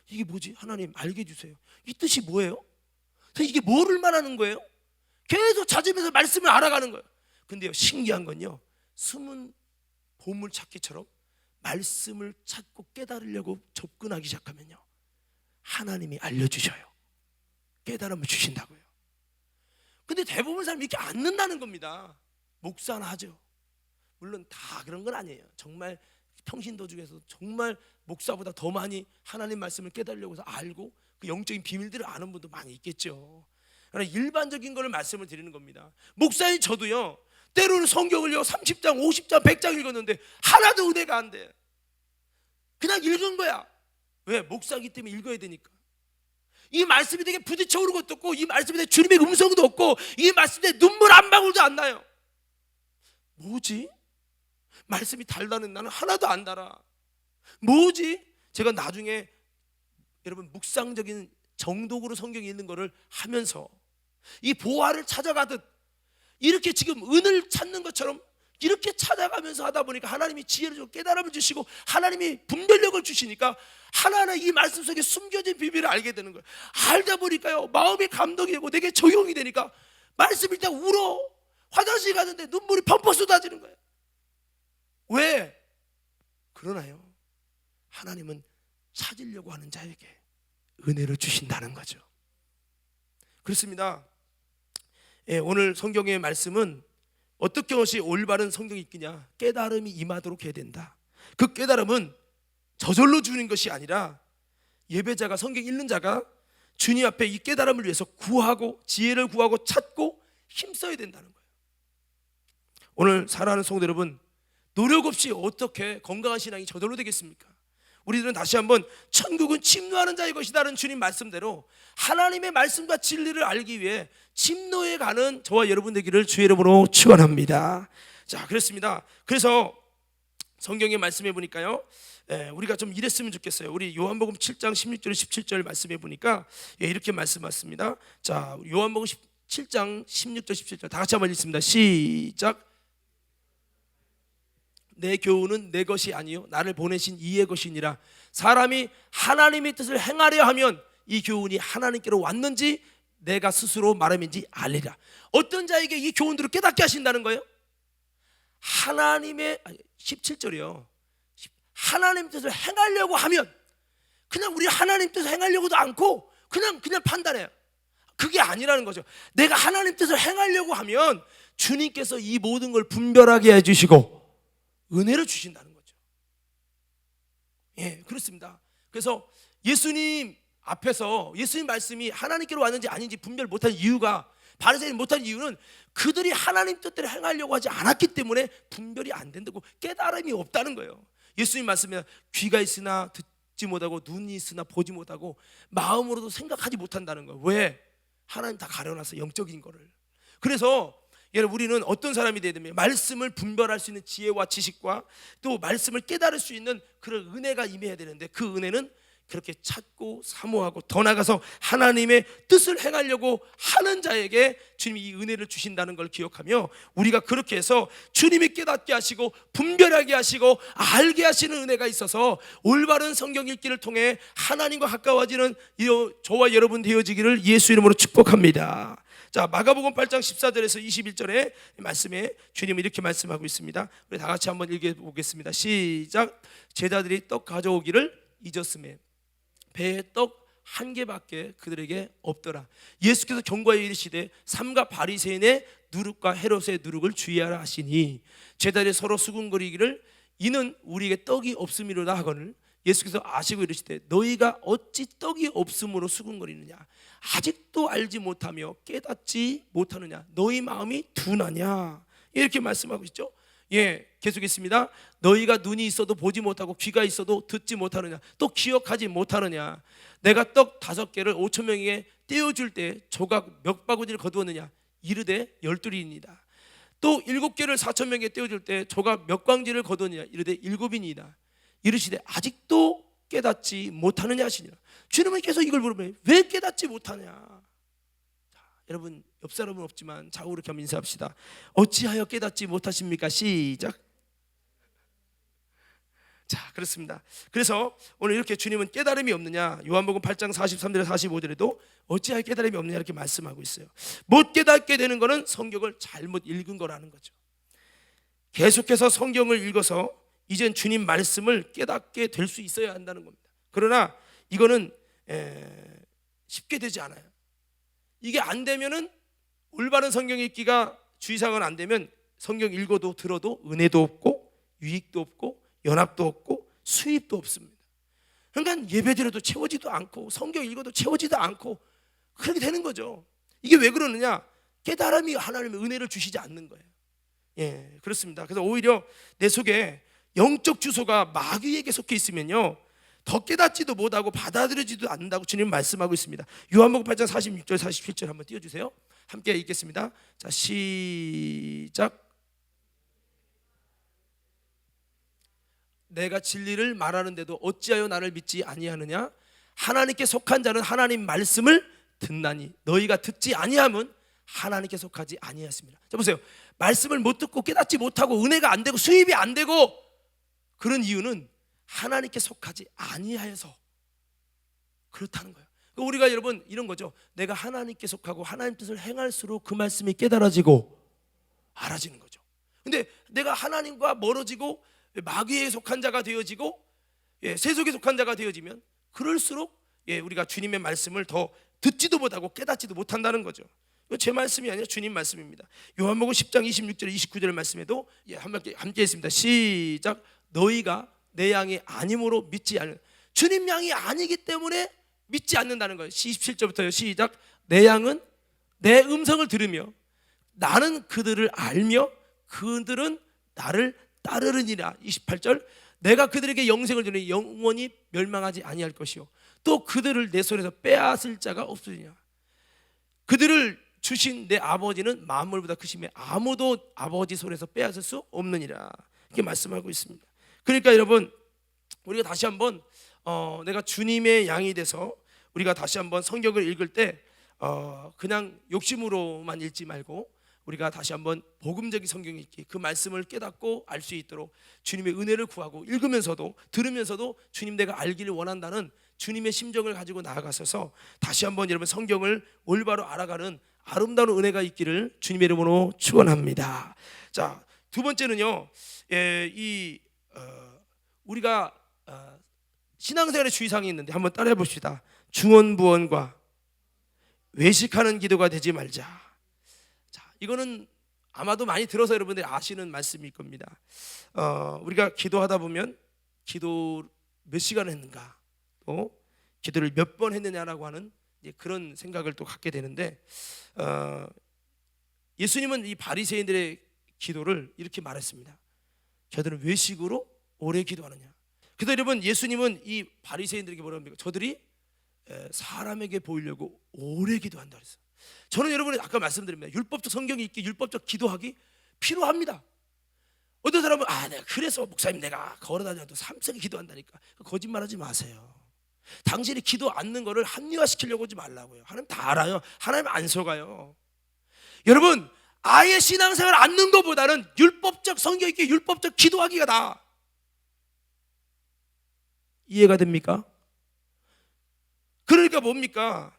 이게 뭐지? 하나님 알게 해주세요. 이 뜻이 뭐예요? 이게 뭐를 말하는 거예요? 계속 찾으면서 말씀을 알아가는 거예요. 근데요, 신기한 건요, 숨은 보물 찾기처럼 말씀을 찾고 깨달으려고 접근하기 시작하면요, 하나님이 알려주셔요. 깨달음을 주신다고요. 근데 대부분 사람이 이렇게 않는다는 겁니다. 목사나 하죠. 물론 다 그런 건 아니에요. 정말 평신도 중에서 정말 목사보다 더 많이 하나님 말씀을 깨달으려고 해서 알고 그 영적인 비밀들을 아는 분도 많이 있겠죠. 그러나 일반적인 거를 말씀을 드리는 겁니다. 목사인 저도요, 때로는 성경을요 30장, 50장, 100장 읽었는데 하나도 은혜가 안 돼. 그냥 읽은 거야. 왜? 목사이기 때문에 읽어야 되니까. 이 말씀이 되게 부딪혀 오는 것도 없고, 이 말씀이 되게 주님의 음성도 없고, 이 말씀에 눈물 한 방울도 안 나요. 뭐지? 말씀이 달다는 나는 하나도 안 달아. 뭐지? 제가 나중에 여러분 묵상적인 정독으로 성경 읽는 거를 하면서 이 보화를 찾아가듯 이렇게 지금 은을 찾는 것처럼 이렇게 찾아가면서 하다 보니까 하나님이 지혜를 주고 깨달음을 주시고 하나님이 분별력을 주시니까 하나하나 이 말씀 속에 숨겨진 비밀을 알게 되는 거예요. 알다 보니까요, 마음이 감동이 되고 내게 적용이 되니까 말씀 읽다 울어. 화장실 가는데 눈물이 펑펑 쏟아지는 거예요. 왜? 그러나요, 하나님은 찾으려고 하는 자에게 은혜를 주신다는 거죠. 그렇습니다. 오늘 성경의 말씀은 어떻게 것이 올바른 성경 읽기냐, 깨달음이 임하도록 해야 된다. 그 깨달음은 저절로 주는 것이 아니라 예배자가, 성경 읽는 자가 주님 앞에 이 깨달음을 위해서 구하고 지혜를 구하고 찾고 힘써야 된다는 거예요. 오늘 사랑하는 성도 여러분, 노력 없이 어떻게 건강한 신앙이 저절로 되겠습니까? 우리들은 다시 한번 천국은 침노하는 자의 것이다라는 주님 말씀대로 하나님의 말씀과 진리를 알기 위해 침노에 가는 저와 여러분 되기를 주의 이름으로 축원합니다. 자, 그렇습니다. 그래서 성경에 말씀해 보니까요, 우리가 좀 이랬으면 좋겠어요. 우리 요한복음 7장 16절 17절 말씀해 보니까 이렇게 말씀하십니다. 자, 요한복음 7장 16절 17절 다 같이 한번 읽습니다. 시작. 내 교훈은 내 것이 아니요 나를 보내신 이의 것이니라. 사람이 하나님의 뜻을 행하려 하면 이 교훈이 하나님께로 왔는지 내가 스스로 말함인지 알리라. 어떤 자에게 이 교훈들을 깨닫게 하신다는 거예요? 하나님의 17절이요. 하나님 뜻을 행하려고 하면, 그냥 우리 하나님 뜻을 행하려고도 않고 그냥 판단해요. 그게 아니라는 거죠. 내가 하나님 뜻을 행하려고 하면 주님께서 이 모든 걸 분별하게 해주시고 은혜를 주신다는 거죠. 그렇습니다. 그래서 예수님 앞에서 예수님 말씀이 하나님께로 왔는지 아닌지 분별 못한 이유가, 바리새인이 못한 이유는 그들이 하나님 뜻대로 행하려고 하지 않았기 때문에 분별이 안 된다고, 깨달음이 없다는 거예요. 예수님 말씀에 귀가 있으나 듣지 못하고 눈이 있으나 보지 못하고 마음으로도 생각하지 못한다는 거예요. 왜? 하나님 다 가려놨어, 영적인 거를. 그래서 여러분, 우리는 어떤 사람이 되야 됩니까? 말씀을 분별할 수 있는 지혜와 지식과 또 말씀을 깨달을 수 있는 그런 은혜가 임해야 되는데, 그 은혜는 그렇게 찾고 사모하고 더 나아가서 하나님의 뜻을 행하려고 하는 자에게 주님이 이 은혜를 주신다는 걸 기억하며, 우리가 그렇게 해서 주님이 깨닫게 하시고 분별하게 하시고 알게 하시는 은혜가 있어서 올바른 성경 읽기를 통해 하나님과 가까워지는 저와 여러분 되어지기를 예수 이름으로 축복합니다. 자, 마가복음 8장 14절에서 21절의 말씀에 주님은 이렇게 말씀하고 있습니다. 우리 다 같이 한번 읽어보겠습니다. 시작. 제자들이 떡 가져오기를 잊었음에 배에 떡 한 개밖에 그들에게 없더라. 예수께서 경고하여 이르시되 삼가 바리새인의 누룩과 헤롯의 누룩을 주의하라 하시니 제자들이 서로 수군거리기를 이는 우리에게 떡이 없음이로다 하거늘 예수께서 아시고 이르시되 너희가 어찌 떡이 없음으로 수군거리느냐, 아직도 알지 못하며 깨닫지 못하느냐, 너희 마음이 둔하냐, 이렇게 말씀하고 있죠. 계속했습니다. 너희가 눈이 있어도 보지 못하고 귀가 있어도 듣지 못하느냐, 또 기억하지 못하느냐. 내가 떡 5개를 5천 명에게 떼어줄 때 조각 몇 바구니를 거두었느냐, 이르되 12이니이다. 또 7개를 4천 명에게 떼어줄 때 조각 몇 광지를 거두었느냐, 이르되 7이니이다. 이르시되 아직도 깨닫지 못하느냐 하시니라. 주님은 계속 이걸 물어봐요. 왜 깨닫지 못하냐? 자, 여러분 옆 사람은 없지만 좌우로 이렇게 한번 인사합시다. 어찌하여 깨닫지 못하십니까? 시작. 자, 그렇습니다. 그래서 오늘 이렇게 주님은 깨달음이 없느냐, 요한복음 8장 43절에 45절에도 어찌하여 깨달음이 없느냐 이렇게 말씀하고 있어요. 못 깨닫게 되는 것은 성경을 잘못 읽은 거라는 거죠. 계속해서 성경을 읽어서 이젠 주님 말씀을 깨닫게 될 수 있어야 한다는 겁니다. 그러나 이거는 쉽게 되지 않아요. 이게 안 되면은 올바른 성경 읽기가 주의사항은 안 되면 성경 읽어도 들어도 은혜도 없고 유익도 없고 연합도 없고 수입도 없습니다. 그러니까 예배드려도 채워지도 않고 성경 읽어도 채워지도 않고 그렇게 되는 거죠. 이게 왜 그러느냐? 깨달음이 하나님의 은혜를 주시지 않는 거예요. 예, 그렇습니다. 그래서 오히려 내 속에 영적 주소가 마귀에게 속해 있으면요 더 깨닫지도 못하고 받아들여지도 않는다고 주님 말씀하고 있습니다. 요한복음 8장 46절 47절 한번 띄워주세요. 함께 읽겠습니다. 자, 시작. 내가 진리를 말하는데도 어찌하여 나를 믿지 아니하느냐? 하나님께 속한 자는 하나님 말씀을 듣나니 너희가 듣지 아니함은 하나님께 속하지 아니하였습니다. 자, 보세요. 말씀을 못 듣고 깨닫지 못하고 은혜가 안 되고 수입이 안 되고 그런 이유는 하나님께 속하지 아니하여서 그렇다는 거예요. 우리가 여러분 이런 거죠. 내가 하나님께 속하고 하나님 뜻을 행할수록 그 말씀이 깨달아지고 알아지는 거죠. 근데 내가 하나님과 멀어지고 마귀에 속한 자가 되어지고 세속에 속한 자가 되어지면 그럴수록 우리가 주님의 말씀을 더 듣지도 못하고 깨닫지도 못한다는 거죠. 이거 제 말씀이 아니라 주님 말씀입니다. 요한복음 10장 26절 29절 말씀에도 함께 했습니다. 시작. 너희가 내 양이 아님으로 믿지 않는, 주님 양이 아니기 때문에 믿지 않는다는 거예요. 27절부터요. 시작. 내 양은 내 음성을 들으며 나는 그들을 알며 그들은 나를 따르느니라. 28절. 내가 그들에게 영생을 주니 영원히 멸망하지 아니할 것이요 또 그들을 내 손에서 빼앗을 자가 없으리냐. 그들을 주신 내 아버지는 만물보다 크심에 아무도 아버지 손에서 빼앗을 수 없느니라. 이렇게 말씀하고 있습니다. 그러니까 여러분 우리가 다시 한번 내가 주님의 양이 돼서 우리가 다시 한번 성경을 읽을 때 그냥 욕심으로만 읽지 말고 우리가 다시 한번 복음적인 성경 읽기, 그 말씀을 깨닫고 알 수 있도록 주님의 은혜를 구하고 읽으면서도 들으면서도 주님 내가 알기를 원한다는 주님의 심정을 가지고 나아가셔서 다시 한번 여러분 성경을 올바로 알아가는 아름다운 은혜가 있기를 주님의 이름으로 축원합니다. 자, 두 번째는요, 우리가 신앙생활의 주의사항이 있는데 한번 따라해 봅시다. 중언부언과 외식하는 기도가 되지 말자. 자, 이거는 아마도 많이 들어서 여러분들이 아시는 말씀일 겁니다. 우리가 기도하다 보면 기도 몇 시간 했는가, 또 기도를 몇 번 했느냐라고 하는 그런 생각을 또 갖게 되는데, 예수님은 이 바리새인들의 기도를 이렇게 말했습니다. 저들은 외식으로 오래 기도하느냐. 그래서 여러분 예수님은 이 바리새인들에게 뭐라 합니까? 저들이 사람에게 보이려고 오래 기도한다 그랬어요. 저는 여러분이 아까 말씀드립니다. 율법적 성경 읽기, 율법적 기도하기 필요합니다. 어떤 사람은 내가 그래서 목사님 내가 걸어다녀도 3세기 기도한다니까. 거짓말하지 마세요. 당신이 기도 않는 거를 합리화시키려고 하지 말라고요. 하나님 다 알아요. 하나님 안 속아요. 여러분 아예 신앙생활 않는 것보다는 율법적 성경 읽기, 율법적 기도하기가 나아. 이해가 됩니까? 그러니까 뭡니까?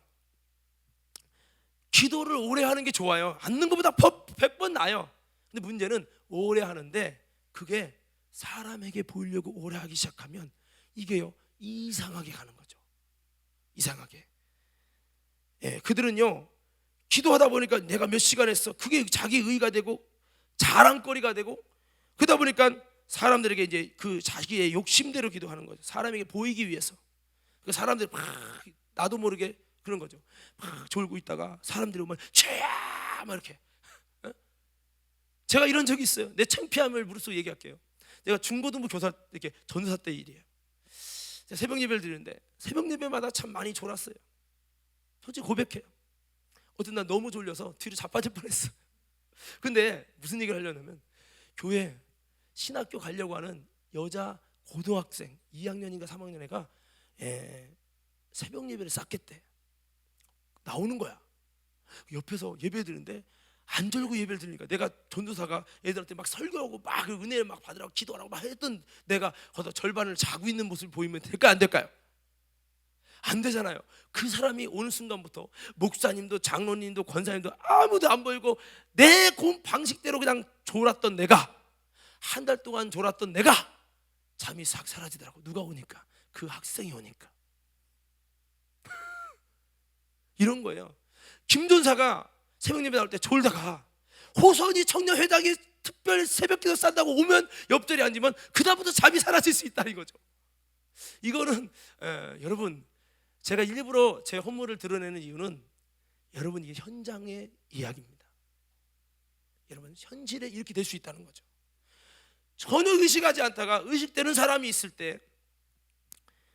기도를 오래 하는 게 좋아요. 않는 것보다 100번 나아요. 근데 문제는 오래 하는데 그게 사람에게 보이려고 오래 하기 시작하면 이게요 이상하게 가는 거죠. 이상하게. 그들은요 기도하다 보니까 내가 몇 시간 했어. 그게 자기 의의가 되고 자랑거리가 되고 그러다 보니까 사람들에게 이제 그 자기의 욕심대로 기도하는 거죠. 사람에게 보이기 위해서. 그 사람들이 막 나도 모르게 그런 거죠. 막 졸고 있다가 사람들이 오면 죄야 막 이렇게. 제가 이런 적이 있어요. 내 창피함을 무릅쓰고 얘기할게요. 내가 중고등부 교사 이렇게 전사 때 일이에요. 제가 새벽 예배를 드리는데 새벽 예배마다 참 많이 졸았어요. 솔직히 고백해요. 어떤 날 너무 졸려서 뒤로 자빠질 뻔했어요. 근데 무슨 얘기를 하려냐면 교회 신학교 가려고 하는 여자 고등학생 2학년인가 3학년 애가 새벽 예배를 쌓겠대. 나오는 거야. 옆에서 예배 드는데 안 졸고 예배를 드리니까, 내가 전도사가 애들한테 막 설교하고 막 은혜를 막 받으라고 기도하라고 막 했던 내가 거기서 절반을 자고 있는 모습을 보이면 될까요, 안 될까요? 안 되잖아요. 그 사람이 어느 순간부터 목사님도 장로님도 권사님도 아무도 안 보이고 내 방식대로 그냥 졸았던 내가, 한 달 동안 졸았던 내가 잠이 싹 사라지더라고. 누가 오니까? 그 학생이 오니까. 이런 거예요. 김전사가 새벽 예배 나올 때 졸다가 호선이 청년회장이 특별 새벽기도 싼다고 오면 옆자리에 앉으면 그다음부터 잠이 사라질 수 있다는 거죠. 이거는 여러분, 제가 일부러 제 허물을 드러내는 이유는 여러분, 이게 현장의 이야기입니다. 여러분, 현실에 이렇게 될 수 있다는 거죠. 전혀 의식하지 않다가 의식되는 사람이 있을 때,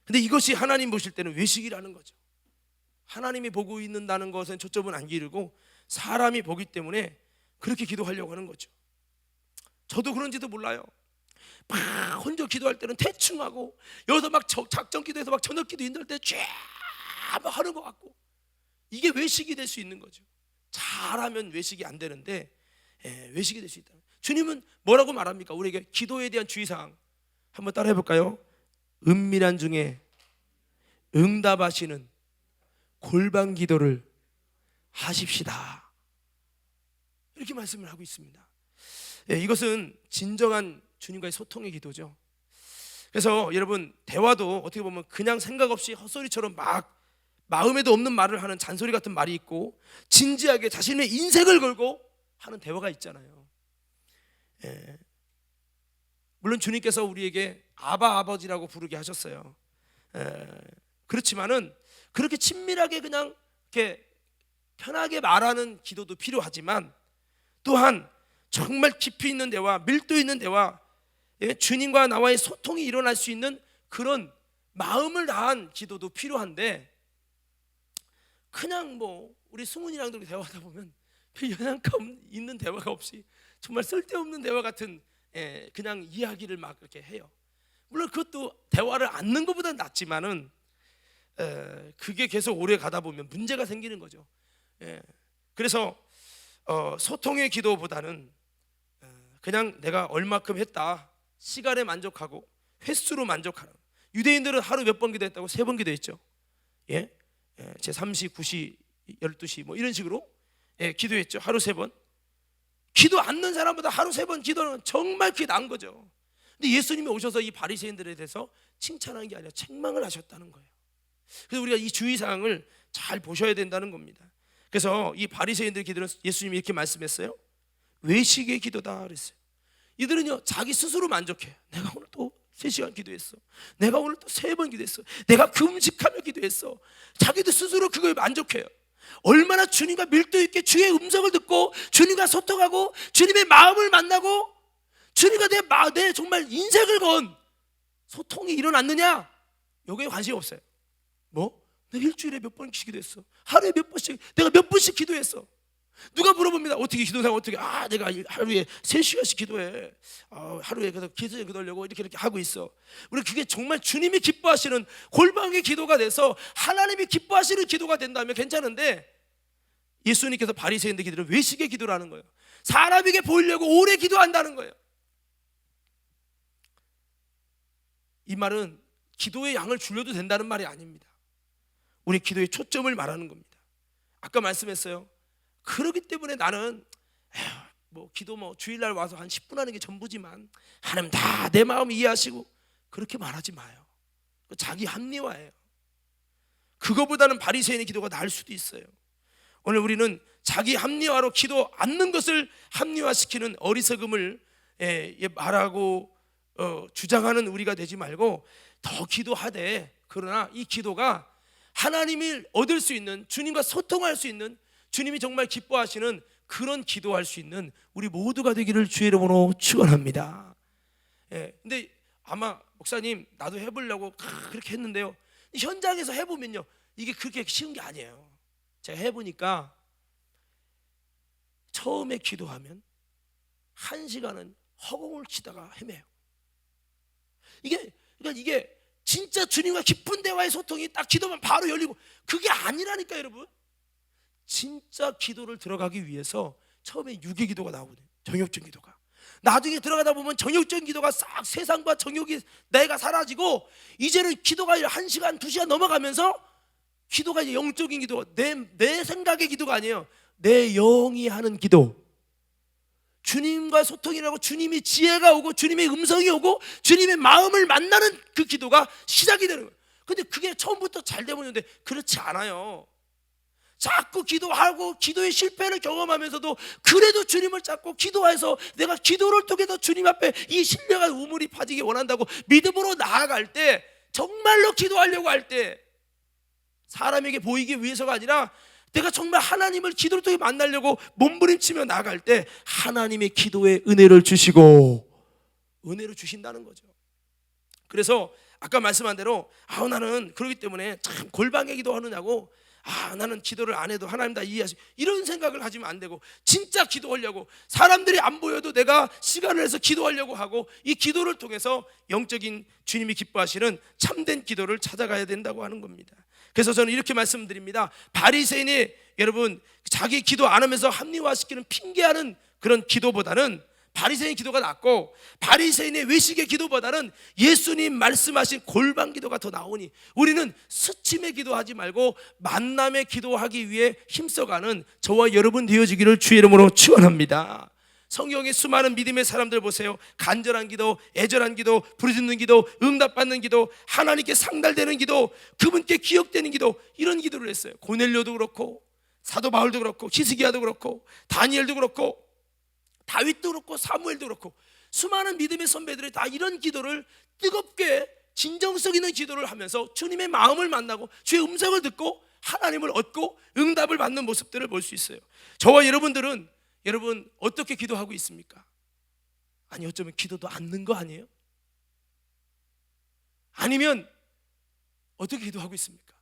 근데 이것이 하나님 보실 때는 외식이라는 거죠. 하나님이 보고 있는다는 것은 초점은 안 기르고 사람이 보기 때문에 그렇게 기도하려고 하는 거죠. 저도 그런지도 몰라요. 막 혼자 기도할 때는 대충 하고, 여기서 막 작정 기도해서 막 저녁 기도 인도할 때 쫙 하는 것 같고, 이게 외식이 될 수 있는 거죠. 잘하면 외식이 안 되는데 외식이 될 수 있다. 주님은 뭐라고 말합니까? 우리에게 기도에 대한 주의사항 한번 따라 해볼까요? 은밀한 중에 응답하시는 골방 기도를 하십시다, 이렇게 말씀을 하고 있습니다. 이것은 진정한 주님과의 소통의 기도죠. 그래서 여러분, 대화도 어떻게 보면 그냥 생각 없이 헛소리처럼 막 마음에도 없는 말을 하는 잔소리 같은 말이 있고, 진지하게 자신의 인생을 걸고 하는 대화가 있잖아요. 물론 주님께서 우리에게 아바 아버지라고 부르게 하셨어요. 그렇지만은 그렇게 친밀하게 그냥 이렇게 편하게 말하는 기도도 필요하지만, 또한 정말 깊이 있는 대화, 밀도 있는 대화, 주님과 나와의 소통이 일어날 수 있는 그런 마음을 다한 기도도 필요한데, 그냥 뭐 우리 승훈이랑도 대화하다 보면 별 영향감 있는 대화가 없이 정말 쓸데없는 대화 같은 그냥 이야기를 막 이렇게 해요. 물론 그것도 대화를 않는 것보다는 낫지만은 그게 계속 오래 가다 보면 문제가 생기는 거죠. 그래서 소통의 기도보다는 그냥 내가 얼마큼 했다, 시간에 만족하고 횟수로 만족하는. 유대인들은 하루 몇 번 기도했다고? 3번 기도했죠. 제 3시, 9시, 12시 뭐 이런 식으로 기도했죠. 하루 3번. 기도 않는 사람보다 하루 3번 기도는 정말 그게 나은 거죠. 근데 예수님이 오셔서 이 바리새인들에 대해서 칭찬하는 게 아니라 책망을 하셨다는 거예요. 그래서 우리가 이 주의사항을 잘 보셔야 된다는 겁니다. 그래서 이 바리새인들 기도는 예수님이 이렇게 말씀했어요. 외식의 기도다 그랬어요. 이들은요, 자기 스스로 만족해. 내가 오늘 또 3시간 기도했어. 내가 오늘 또 3번 기도했어. 내가 금식하며 기도했어. 자기들 스스로 그거에 만족해요. 얼마나 주님과 밀도 있게 주의 음성을 듣고 주님과 소통하고 주님의 마음을 만나고 주님과 내 정말 인생을 건 소통이 일어났느냐, 여기에 관심이 없어요. 뭐? 내가 일주일에 몇 번 기도했어. 하루에 몇 번씩, 내가 몇 번씩 기도했어. 누가 물어봅니다. 어떻게 기도상 어떻게? 내가 하루에 3시간씩 기도해. 하루에 그래서 기도하려고 이렇게 하고 있어. 우리 그게 정말 주님이 기뻐하시는 골방의 기도가 돼서 하나님이 기뻐하시는 기도가 된다면 괜찮은데, 예수님께서 바리새인들 기도를 외식의 기도라는 거예요. 사람에게 보이려고 오래 기도한다는 거예요. 이 말은 기도의 양을 줄여도 된다는 말이 아닙니다. 우리 기도의 초점을 말하는 겁니다. 아까 말씀했어요. 그렇기 때문에 나는 뭐 기도 주일날 와서 한 10분 하는 게 전부지만 하나님 다 내 마음 이해하시고, 그렇게 말하지 마요. 자기 합리화예요. 그거보다는 바리새인의 기도가 나을 수도 있어요. 오늘 우리는 자기 합리화로 기도 않는 것을 합리화시키는 어리석음을 말하고 주장하는 우리가 되지 말고 더 기도하되, 그러나 이 기도가 하나님이 얻을 수 있는, 주님과 소통할 수 있는, 주님이 정말 기뻐하시는 그런 기도할 수 있는 우리 모두가 되기를 주의 이름으로 축원합니다. 근데 아마 목사님 나도 해보려고 그렇게 했는데요, 현장에서 해보면요, 이게 그렇게 쉬운 게 아니에요. 제가 해보니까 처음에 기도하면 1시간은 허공을 치다가 헤매요. 그러니까 이게 진짜 주님과 깊은 대화의 소통이 딱 기도만 바로 열리고, 그게 아니라니까 여러분. 진짜 기도를 들어가기 위해서 처음에 육의 기도가 나오거든요. 정욕적인 기도가. 나중에 들어가다 보면 정욕적인 기도가 싹 세상과 정욕이 내가 사라지고, 이제는 기도가 1시간 2시간 넘어가면서 기도가 이제 영적인 기도, 내 생각의 기도가 아니에요. 내 영이 하는 기도. 주님과 소통이라고, 주님이 지혜가 오고 주님의 음성이 오고 주님의 마음을 만나는 그 기도가 시작이 되는 거예요. 근데 그게 처음부터 잘 되는데 그렇지 않아요. 자꾸 기도하고 기도의 실패를 경험하면서도 그래도 주님을 찾고 기도해서 내가 기도를 통해서 주님 앞에 이 신령한 우물이 파지기 원한다고 믿음으로 나아갈 때, 정말로 기도하려고 할 때, 사람에게 보이기 위해서가 아니라 내가 정말 하나님을 기도를 통해 만나려고 몸부림치며 나아갈 때 하나님의 기도에 은혜를 주시고 은혜를 주신다는 거죠. 그래서 아까 말씀한 대로 나는 그러기 때문에 참 골방에 기도하느냐고, 나는 기도를 안 해도 하나님 다 이해하시, 이런 생각을 가지면 안 되고, 진짜 기도하려고, 사람들이 안 보여도 내가 시간을 내서 기도하려고 하고, 이 기도를 통해서 영적인 주님이 기뻐하시는 참된 기도를 찾아가야 된다고 하는 겁니다. 그래서 저는 이렇게 말씀드립니다. 바리새인이 여러분 자기 기도 안 하면서 합리화시키는 핑계하는 그런 기도보다는 바리새인 기도가 낫고, 바리새인의 외식의 기도보다는 예수님 말씀하신 골방 기도가 더 나오니, 우리는 스침의 기도하지 말고 만남의 기도하기 위해 힘써가는 저와 여러분 되어지기를 주의 이름으로 축원합니다. 성경의 수많은 믿음의 사람들 보세요. 간절한 기도, 애절한 기도, 부르짖는 기도, 응답받는 기도, 하나님께 상달되는 기도, 그분께 기억되는 기도, 이런 기도를 했어요. 고넬료도 그렇고, 사도 바울도 그렇고, 히스기야도 그렇고, 다니엘도 그렇고, 다윗도 그렇고, 사무엘도 그렇고, 수많은 믿음의 선배들이 다 이런 기도를 뜨겁게 진정성 있는 기도를 하면서 주님의 마음을 만나고 주의 음성을 듣고 하나님을 얻고 응답을 받는 모습들을 볼 수 있어요. 저와 여러분들은 여러분 어떻게 기도하고 있습니까? 아니 어쩌면 기도도 않는 거 아니에요? 아니면 어떻게 기도하고 있습니까?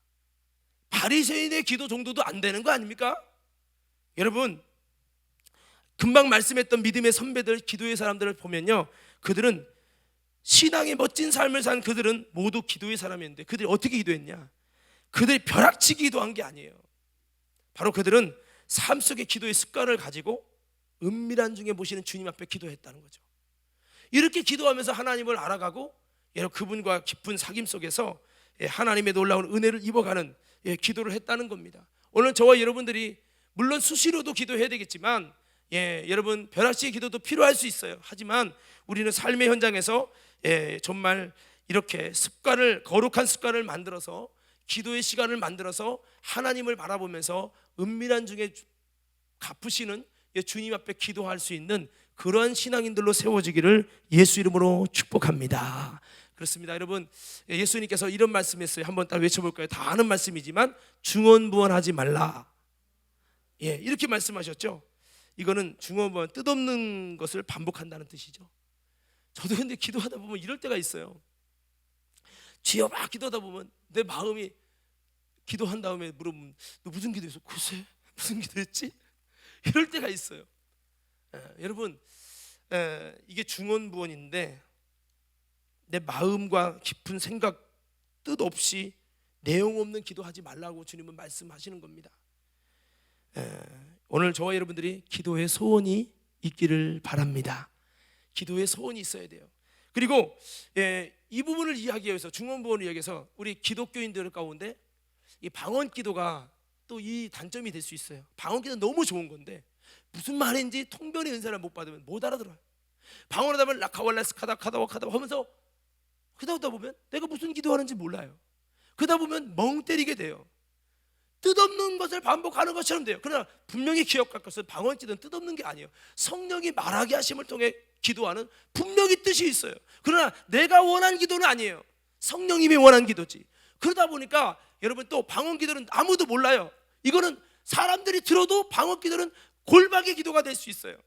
바리새인의 기도 정도도 안 되는 거 아닙니까? 여러분 금방 말씀했던 믿음의 선배들, 기도의 사람들을 보면요, 그들은 신앙의 멋진 삶을 산 그들은 모두 기도의 사람이었는데, 그들이 어떻게 기도했냐? 그들이 벼락치기 기도한 게 아니에요. 바로 그들은 삶 속의 기도의 습관을 가지고 은밀한 중에 보시는 주님 앞에 기도했다는 거죠. 이렇게 기도하면서 하나님을 알아가고 여러분 그분과 깊은 사귐 속에서 하나님의 놀라운 은혜를 입어가는 기도를 했다는 겁니다. 오늘 저와 여러분들이 물론 수시로도 기도해야 되겠지만, 여러분 벼락치기 기도도 필요할 수 있어요. 하지만 우리는 삶의 현장에서 정말 이렇게 습관을, 거룩한 습관을 만들어서 기도의 시간을 만들어서 하나님을 바라보면서 은밀한 중에 갚으시는 주님 앞에 기도할 수 있는 그러한 신앙인들로 세워지기를 예수 이름으로 축복합니다. 그렇습니다. 여러분 예수님께서 이런 말씀했어요. 한번 딱 외쳐볼까요? 다 아는 말씀이지만 중언부언하지 말라. 이렇게 말씀하셨죠. 이거는 중언부언, 뜻없는 것을 반복한다는 뜻이죠. 저도 근데 기도하다 보면 이럴 때가 있어요. 주여 막 기도하다 보면 내 마음이 기도한 다음에 물어보면 너 무슨 기도했어? 글쎄 무슨 기도했지? 이럴 때가 있어요. 여러분 이게 중언부언인데 내 마음과 깊은 생각, 뜻 없이 내용 없는 기도하지 말라고 주님은 말씀하시는 겁니다. 오늘 저와 여러분들이 기도의 소원이 있기를 바랍니다. 기도의 소원이 있어야 돼요. 그리고 이 부분을 이야기하기 위해서, 중언부언을 이야기해서 우리 기독교인들 가운데 이 방언 기도가 또 이 단점이 될 수 있어요. 방언 기도 너무 좋은 건데 무슨 말인지 통변의 은사를 못 받으면 못 알아들어요. 방언하다 보면 라카왈라스카다 카다와카다 하면서 그러다 보면 내가 무슨 기도하는지 몰라요. 그러다 보면 멍 때리게 돼요. 뜻없는 것을 반복하는 것처럼 돼요. 그러나 분명히 기억할 것은 방언 기도는 뜻없는 게 아니에요. 성령이 말하게 하심을 통해 기도하는 분명히 뜻이 있어요. 그러나 내가 원한 기도는 아니에요. 성령님이 원한 기도지. 그러다 보니까 여러분 또 방언 기도는 아무도 몰라요. 이거는 사람들이 들어도 방언 기도는 골방의 기도가 될 수 있어요.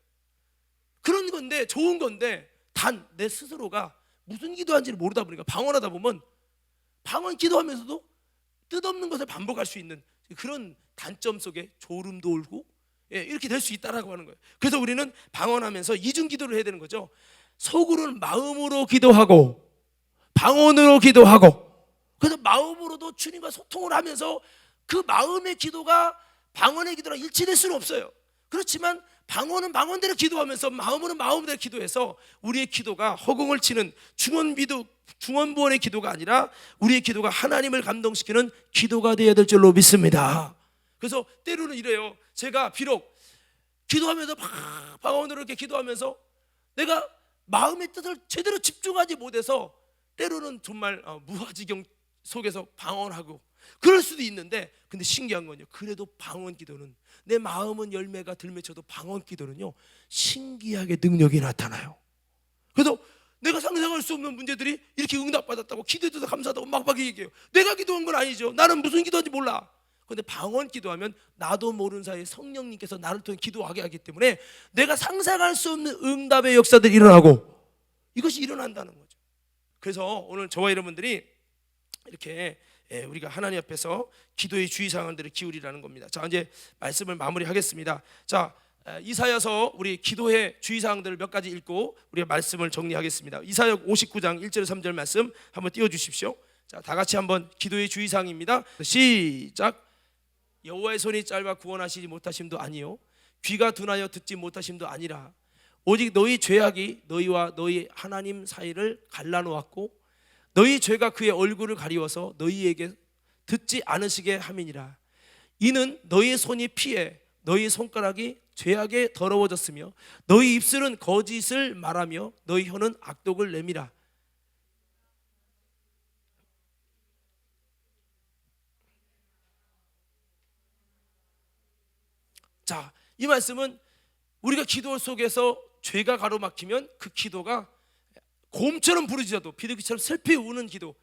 그런 건데, 좋은 건데 단 내 스스로가 무슨 기도하는지를 모르다 보니까 방언하다 보면 방언 기도하면서도 뜻없는 것을 반복할 수 있는 그런 단점 속에 졸음도 울고 이렇게 될 수 있다라고 하는 거예요. 그래서 우리는 방언하면서 이중 기도를 해야 되는 거죠. 속으로는 마음으로 기도하고 방언으로 기도하고 그래서 마음으로도 주님과 소통을 하면서 그 마음의 기도가 방언의 기도랑 일치될 수는 없어요. 그렇지만 방언은 방언대로 기도하면서 마음은 마음대로 기도해서 우리의 기도가 허공을 치는 중언부언의 기도가 아니라 우리의 기도가 하나님을 감동시키는 기도가 되어야 될 줄로 믿습니다. 그래서 때로는 이래요. 제가 비록 기도하면서 방언으로 이렇게 기도하면서 내가 마음의 뜻을 제대로 집중하지 못해서 때로는 정말 무아지경 속에서 방언하고 그럴 수도 있는데, 근데 신기한 건요, 그래도 방언 기도는, 내 마음은 열매가 들맺혀도 방언 기도는요 신기하게 능력이 나타나요. 그래서 내가 상상할 수 없는 문제들이 이렇게 응답받았다고 기도해도 감사하다고 막 얘기해요. 내가 기도한 건 아니죠. 나는 무슨 기도인지 몰라. 그런데 방언 기도하면 나도 모르는 사이에 성령님께서 나를 통해 기도하게 하기 때문에 내가 상상할 수 없는 응답의 역사들이 일어나고, 이것이 일어난다는 거죠. 그래서 오늘 저와 여러분들이 이렇게 우리가 하나님 앞에서 기도의 주의사항들을 기울이라는 겁니다. 자, 이제 말씀을 마무리하겠습니다. 자, 이사야서 우리 기도의 주의사항들을 몇 가지 읽고 우리가 말씀을 정리하겠습니다. 이사야 59장 1절 3절 말씀 한번 띄워주십시오. 자, 다 같이 한번 기도의 주의사항입니다. 시작. 여호와의 손이 짧아 구원하시지 못하심도 아니요 귀가 둔하여 듣지 못하심도 아니라 오직 너희 죄악이 너희와 너희 하나님 사이를 갈라놓았고 너희 죄가 그의 얼굴을 가리워서 너희에게 듣지 않으시게 함이니라. 이는 너희 손이 피해 너희 손가락이 죄악에 더러워졌으며 너희 입술은 거짓을 말하며 너희 혀는 악독을 내밀어. 자, 이 말씀은 우리가 기도 속에서 죄가 가로막히면 그 기도가 곰처럼 부르짖어도 비둘기처럼 슬피 우는 기도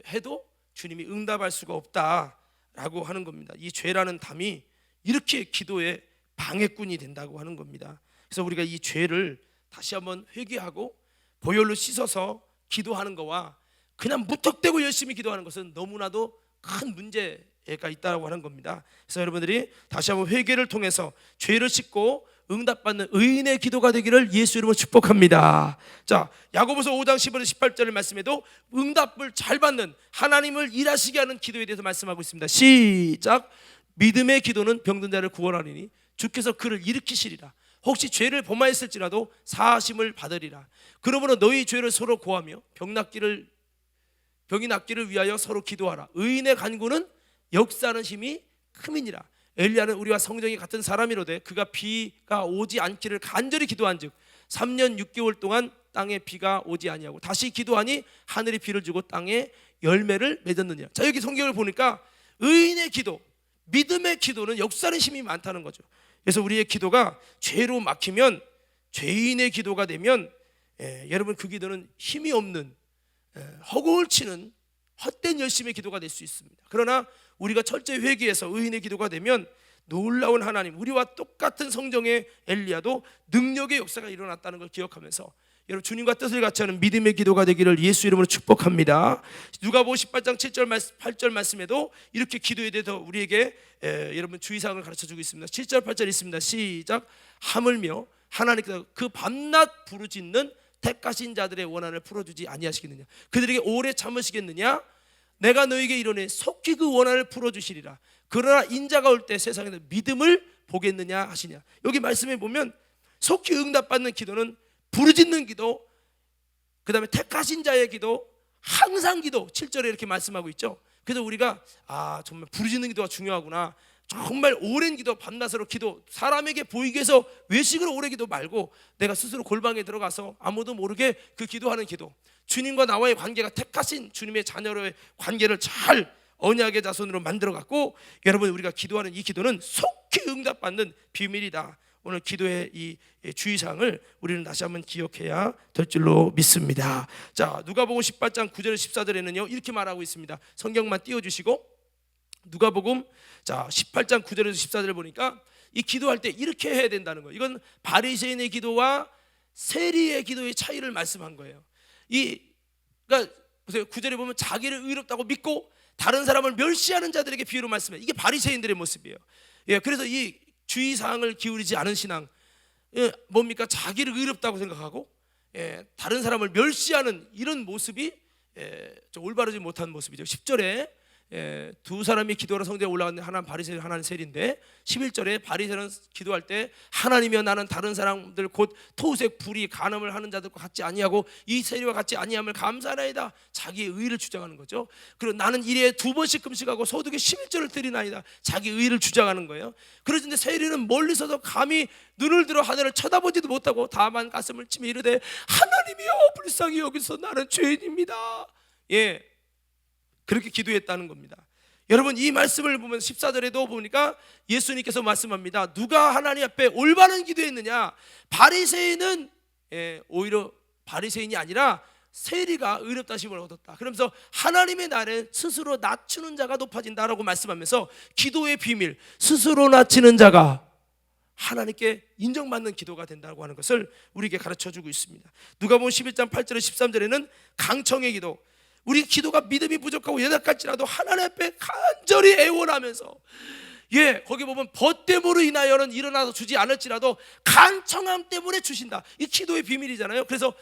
해도 주님이 응답할 수가 없다라고 하는 겁니다. 이 죄라는 담이 이렇게 기도의 방해꾼이 된다고 하는 겁니다. 그래서 우리가 이 죄를 다시 한번 회개하고 보혈로 씻어서 기도하는 거와 그냥 무턱대고 열심히 기도하는 것은 너무나도 큰 문제가 있다고 하는 겁니다. 그래서 여러분들이 다시 한번 회개를 통해서 죄를 씻고 응답받는 의인의 기도가 되기를 예수 이름으로 축복합니다. 자, 야고보서 5장 15절 18절 말씀에도 응답을 잘 받는 하나님을 일하시게 하는 기도에 대해서 말씀하고 있습니다. 시작. 믿음의 기도는 병든 자를 구원하리니 주께서 그를 일으키시리라. 혹시 죄를 범하였을지라도 사하심을 받으리라. 그러므로 너희 죄를 서로 고하며 병이 낫기를 위하여 서로 기도하라. 의인의 간구는 역사하는 힘이 큼이니라. 엘리야는 우리와 성정이 같은 사람이로되 그가 비가 오지 않기를 간절히 기도한즉 3년 6개월 동안 땅에 비가 오지 아니하고 다시 기도하니 하늘이 비를 주고 땅에 열매를 맺었느니라. 자, 여기 성경을 보니까 의인의 기도, 믿음의 기도는 역사하는 힘이 많다는 거죠. 그래서 우리의 기도가 죄로 막히면, 죄인의 기도가 되면 여러분 그 기도는 힘이 없는 허공을 치는 헛된 열심의 기도가 될 수 있습니다. 그러나 우리가 철저히 회개해서 의인의 기도가 되면 놀라운 하나님, 우리와 똑같은 성정의 엘리야도 능력의 역사가 일어났다는 걸 기억하면서 여러분 주님과 뜻을 같이 하는 믿음의 기도가 되기를 예수 이름으로 축복합니다. 누가복음 18장 7절 8절 말씀에도 이렇게 기도에 대해서 우리에게 여러분 주의사항을 가르쳐주고 있습니다. 7절 8절 있습니다. 시작. 하물며 하나님께서 그 밤낮 부르짖는 택하신 자들의 원한을 풀어주지 아니하시겠느냐. 그들에게 오래 참으시겠느냐. 내가 너에게 이르노니 속히 그 원한을 풀어주시리라. 그러나 인자가 올 때 세상에서 믿음을 보겠느냐 하시냐. 여기 말씀에 보면 속히 응답받는 기도는 부르짖는 기도, 그 다음에 택하신 자의 기도, 항상 기도, 7절에 이렇게 말씀하고 있죠. 그래서 우리가 정말 부르짖는 기도가 중요하구나, 정말 오랜 기도, 밤낮으로 기도, 사람에게 보이기 위해서 외식으로 오래 기도 말고 내가 스스로 골방에 들어가서 아무도 모르게 그 기도하는 기도, 주님과 나와의 관계가 택하신 주님의 자녀로의 관계를 잘 언약의 자손으로 만들어 갖고 여러분 우리가 기도하는 이 기도는 속히 응답받는 비밀이다. 오늘 기도의 이 주의사항을 우리는 다시 한번 기억해야 될 줄로 믿습니다. 자, 누가복음 18장 9절 14절에는요 이렇게 말하고 있습니다. 성경만 띄워주시고 누가복음 18장 9절에서 14절을 보니까 이 기도할 때 이렇게 해야 된다는 거예요. 이건 바리새인의 기도와 세리의 기도의 차이를 말씀한 거예요. 그러니까 보세요. 9절에 보면 자기를 의롭다고 믿고 다른 사람을 멸시하는 자들에게 비유로 말씀해요. 이게 바리새인들의 모습이에요. 그래서 이 주의사항을 기울이지 않은 신앙, 뭡니까? 자기를 의롭다고 생각하고 다른 사람을 멸시하는 이런 모습이 좀 올바르지 못한 모습이죠. 10절에 두 사람이 기도하러 성전에 올라갔는데 하나는 바리새인 하나는 세리인데 11절에 바리새인은 기도할 때 하나님이여 나는 다른 사람들 곧 토색 불이 간음을 하는 자들과 같지 아니하고 이 세리와 같지 아니함을 감사하나이다. 자기의 의를 주장하는 거죠. 그리고 나는 일에 2번씩 금식하고 소득의 11조를 드리나이다. 자기 의를 주장하는 거예요. 그러는데 세리는 멀리서도 감히 눈을 들어 하늘을 쳐다보지도 못하고 다만 가슴을 치며 이르되 하나님이여 불쌍히 여기서 나는 죄인입니다. 그렇게 기도했다는 겁니다. 여러분 이 말씀을 보면 14절에도 보니까 예수님께서 말씀합니다. 누가 하나님 앞에 올바른 기도했느냐? 바리새인은 오히려 바리새인이 아니라 세리가 의롭다심을 얻었다. 그러면서 하나님의 날엔 스스로 낮추는 자가 높아진다라고 말씀하면서 기도의 비밀, 스스로 낮추는 자가 하나님께 인정받는 기도가 된다고 하는 것을 우리에게 가르쳐주고 있습니다. 누가복음 11장 8절에 13절에는 강청의 기도, 우리 기도가 믿음이 부족하고 연약할지라도 하나님 앞에 간절히 애원하면서 거기 보면 벗됨으로 인하여는 일어나서 주지 않을지라도 간청함 때문에 주신다. 이 기도의 비밀이잖아요. 그래서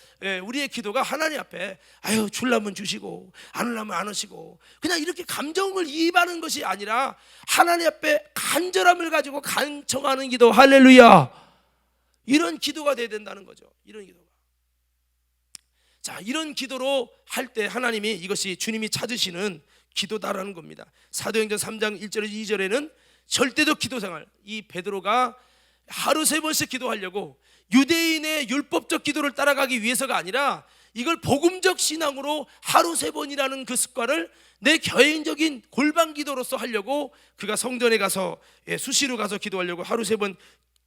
우리의 기도가 하나님 앞에 줄라면 주시고 안 하려면 안 하시고 그냥 이렇게 감정을 이입하는 것이 아니라 하나님 앞에 간절함을 가지고 간청하는 기도, 할렐루야, 이런 기도가 돼야 된다는 거죠. 이런 기도가. 자, 이런 기도로 할 때 하나님이 이것이 주님이 찾으시는 기도다라는 겁니다. 사도행전 3장 1절에서 2절에는 절대적 기도생활, 이 베드로가 하루 3번씩 기도하려고 유대인의 율법적 기도를 따라가기 위해서가 아니라 이걸 복음적 신앙으로 하루 3번이라는 그 습관을 내 개인적인 골방 기도로서 하려고 그가 성전에 가서 수시로 가서 기도하려고 하루 3번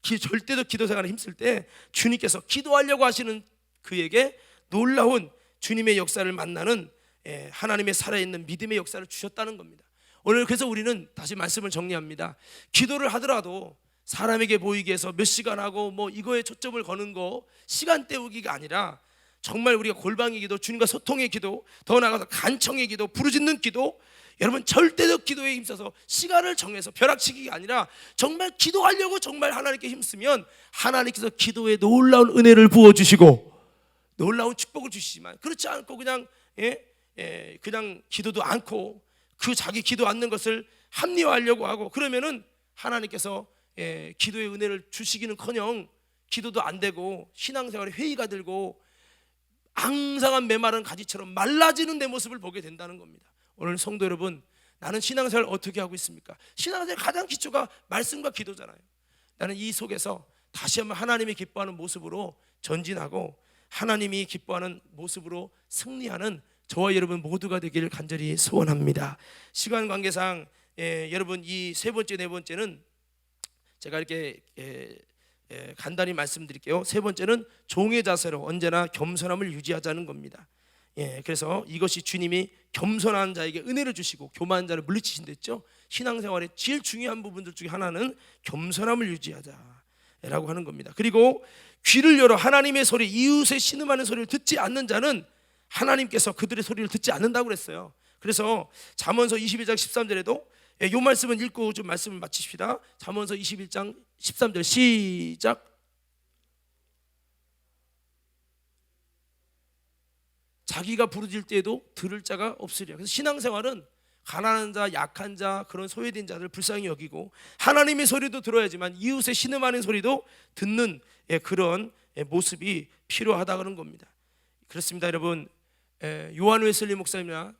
절대적 기도생활에 힘쓸 때 주님께서 기도하려고 하시는 그에게 놀라운 주님의 역사를 만나는 하나님의 살아있는 믿음의 역사를 주셨다는 겁니다. 오늘 그래서 우리는 다시 말씀을 정리합니다. 기도를 하더라도 사람에게 보이기 위해서 몇 시간 하고 이거에 초점을 거는 거 시간 때우기가 아니라 정말 우리가 골방의 기도, 주님과 소통의 기도, 더 나아가서 간청의 기도, 부르짖는 기도, 여러분 절대적 기도에 힘써서 시간을 정해서 벼락치기가 아니라 정말 기도하려고 정말 하나님께 힘쓰면 하나님께서 기도에 놀라운 은혜를 부어주시고 놀라운 축복을 주시지만 그렇지 않고 그냥 기도도 않고 그 자기 기도 않는 것을 합리화하려고 하고 그러면은 하나님께서 기도의 은혜를 주시기는커녕 기도도 안 되고 신앙생활에 회의가 들고 앙상한 메마른 가지처럼 말라지는 내 모습을 보게 된다는 겁니다. 오늘 성도 여러분, 나는 신앙생활 어떻게 하고 있습니까? 신앙생활 가장 기초가 말씀과 기도잖아요. 나는 이 속에서 다시 한번 하나님이 기뻐하는 모습으로 전진하고 하나님이 기뻐하는 모습으로 승리하는 저와 여러분 모두가 되기를 간절히 소원합니다. 시간 관계상 여러분 이 3번째, 4번째는 제가 이렇게 간단히 말씀드릴게요. 3번째는 종의 자세로 언제나 겸손함을 유지하자는 겁니다. 그래서 이것이 주님이 겸손한 자에게 은혜를 주시고 교만한 자를 물리치신댔죠. 신앙생활의 제일 중요한 부분들 중에 하나는 겸손함을 유지하자라고 하는 겁니다. 그리고 귀를 열어 하나님의 소리, 이웃의 신음하는 소리를 듣지 않는 자는 하나님께서 그들의 소리를 듣지 않는다고 그랬어요. 그래서 잠언서 21장 13절에도 이 말씀은 읽고 좀 말씀을 마치십시다. 잠언서 21장 13절 시작. 자기가 부르짖을 때에도 들을 자가 없으리라. 그래서 신앙생활은 가난한 자, 약한 자, 그런 소외된 자들 불쌍히 여기고 하나님의 소리도 들어야지만 이웃의 신음하는 소리도 듣는 그런 모습이 필요하다는 겁니다. 그렇습니다, 여러분. 요한 웨슬리 목사님이나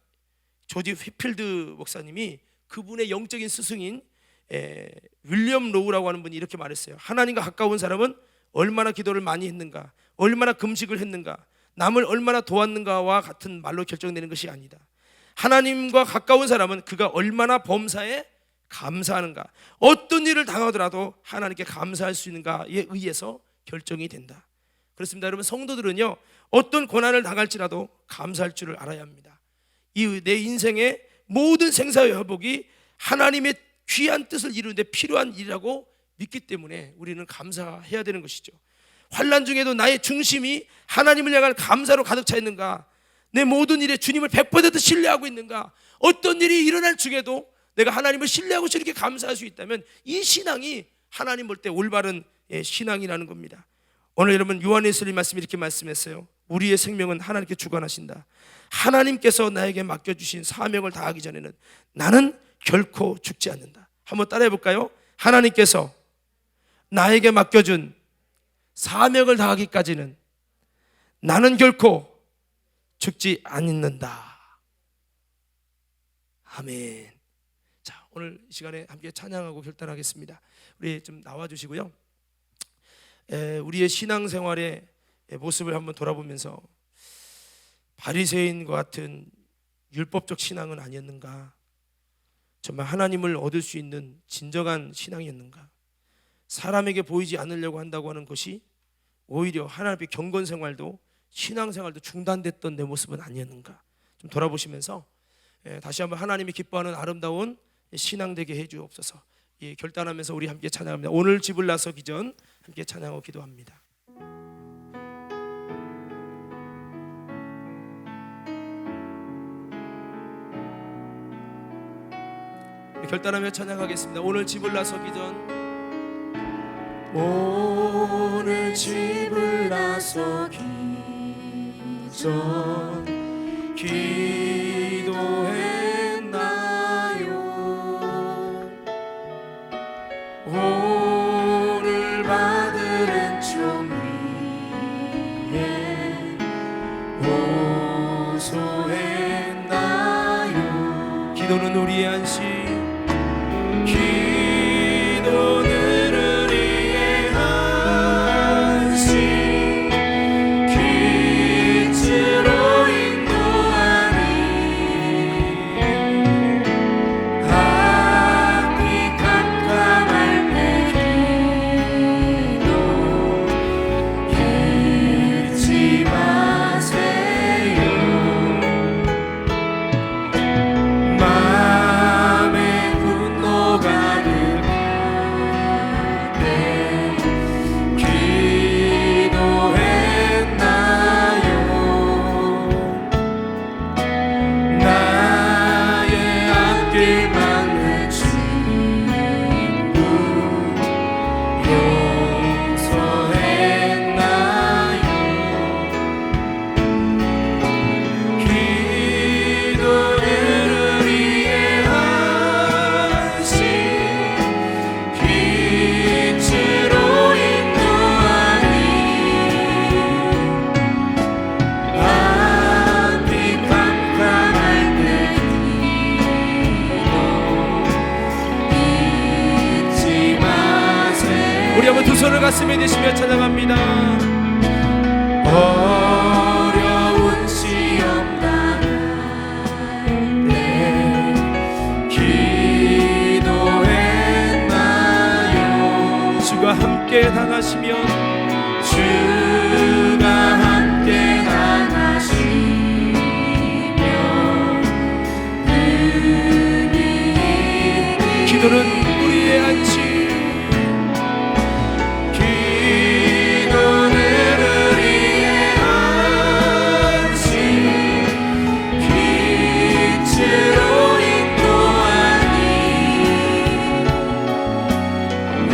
조지 휘필드 목사님이 그분의 영적인 스승인 윌리엄 로우라고 하는 분이 이렇게 말했어요. 하나님과 가까운 사람은 얼마나 기도를 많이 했는가, 얼마나 금식을 했는가, 남을 얼마나 도왔는가와 같은 말로 결정되는 것이 아니다. 하나님과 가까운 사람은 그가 얼마나 범사에 감사하는가, 어떤 일을 당하더라도 하나님께 감사할 수 있는가에 의해서 결정이 된다. 그렇습니다, 여러분. 성도들은요, 어떤 고난을 당할지라도 감사할 줄을 알아야 합니다. 이 내 인생의 모든 생사의 회복이 하나님의 귀한 뜻을 이루는데 필요한 일이라고 믿기 때문에 우리는 감사해야 되는 것이죠. 환난 중에도 나의 중심이 하나님을 향한 감사로 가득 차 있는가, 내 모든 일에 주님을 100% 신뢰하고 있는가, 어떤 일이 일어날 중에도 내가 하나님을 신뢰하고 이렇게 감사할 수 있다면 이 신앙이 하나님 볼 때 올바른 신앙이라는 겁니다. 오늘 여러분 요한 웨슬리 말씀이 이렇게 말씀했어요. 우리의 생명은 하나님께 주관하신다. 하나님께서 나에게 맡겨주신 사명을 다하기 전에는 나는 결코 죽지 않는다. 한번 따라해 볼까요? 하나님께서 나에게 맡겨준 사명을 다하기까지는 나는 결코 죽지 않는다. 아멘. 자, 오늘 이 시간에 함께 찬양하고 결단하겠습니다. 우리 좀 나와주시고요. 우리의 신앙생활의 모습을 한번 돌아보면서 바리새인과 같은 율법적 신앙은 아니었는가? 정말 하나님을 얻을 수 있는 진정한 신앙이었는가? 사람에게 보이지 않으려고 한다고 하는 것이 오히려 하나님의 경건생활도 신앙생활도 중단됐던 내 모습은 아니었는가? 좀 돌아보시면서 다시 한번 하나님이 기뻐하는 아름다운 신앙 되게 해주옵소서. 결단하면서 우리 함께 찬양합니다. 오늘 집을 나서기 전 함께 찬양하고 기도합니다. 결단하며 찬양하겠습니다. 오늘 집을 나서기 전 오늘 집을 나서기 전 기도했나요? 오늘 받을 은총 위에 호소했나요? 기도는 우리의 안식, 기도는 우리의 안식, 빛으로 인도하니 앞이 캄캄할 때 기도 잊지 마세요. 마음에 분노가 들 때 기도했나요? 나의 앞길 막는 친구 용서했나요? 기도는 우리의 안식, 빛으로 인도하니 앞이 캄캄할 때 기도 잊지 마세요. 우리 한번 두 손을 가슴에 대시며 찬양합니다. 어려운 시험 당할 때 기도했나요? 주가 함께 당하시면 주가 함께 당하시면 능히 기도는 우리의 안식, 기도는 우리의 안식, 빛으로 인도하니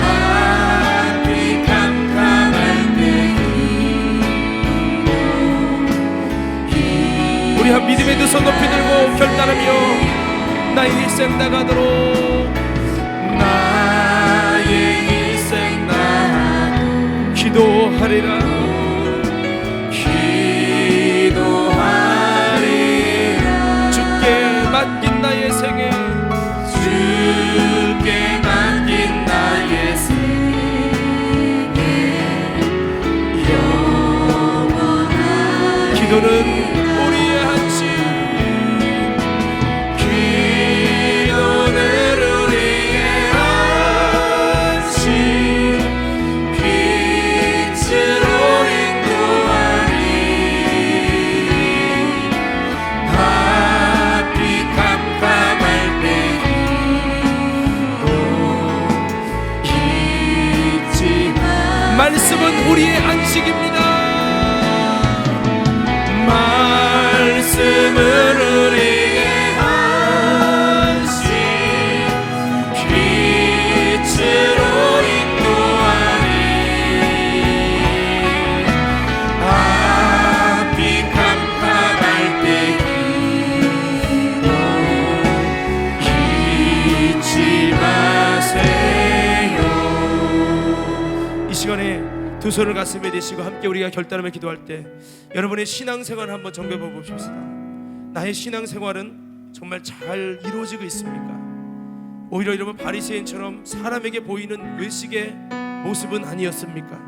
앞이 캄캄할 때 기도. 우리 한 믿음의 두 손 높이 들고 결단하며 나의 일생 나가도록, 나의 일생 나가도록 기도하리라, 기도하리라. 주께 맡긴 나의 생애, 주께 맡긴 나의 생애 영원하리. 기도는 우리의 한식, 기도는 우리의 한식, 빛으로 인도하리 앞이 캄캄할 때 기도 잊지 마. 말씀은 우리의 안식입니다. 말씀은 우리의 안식, 빛으로 인도하리 앞이 두 손을 가슴에 대시고 함께 우리가 결단하며 기도할 때 여러분의 신앙생활을 한번 점검해 봅시다. 나의 신앙생활은 정말 잘 이루어지고 있습니까? 오히려 이러면 바리새인처럼 사람에게 보이는 외식의 모습은 아니었습니까?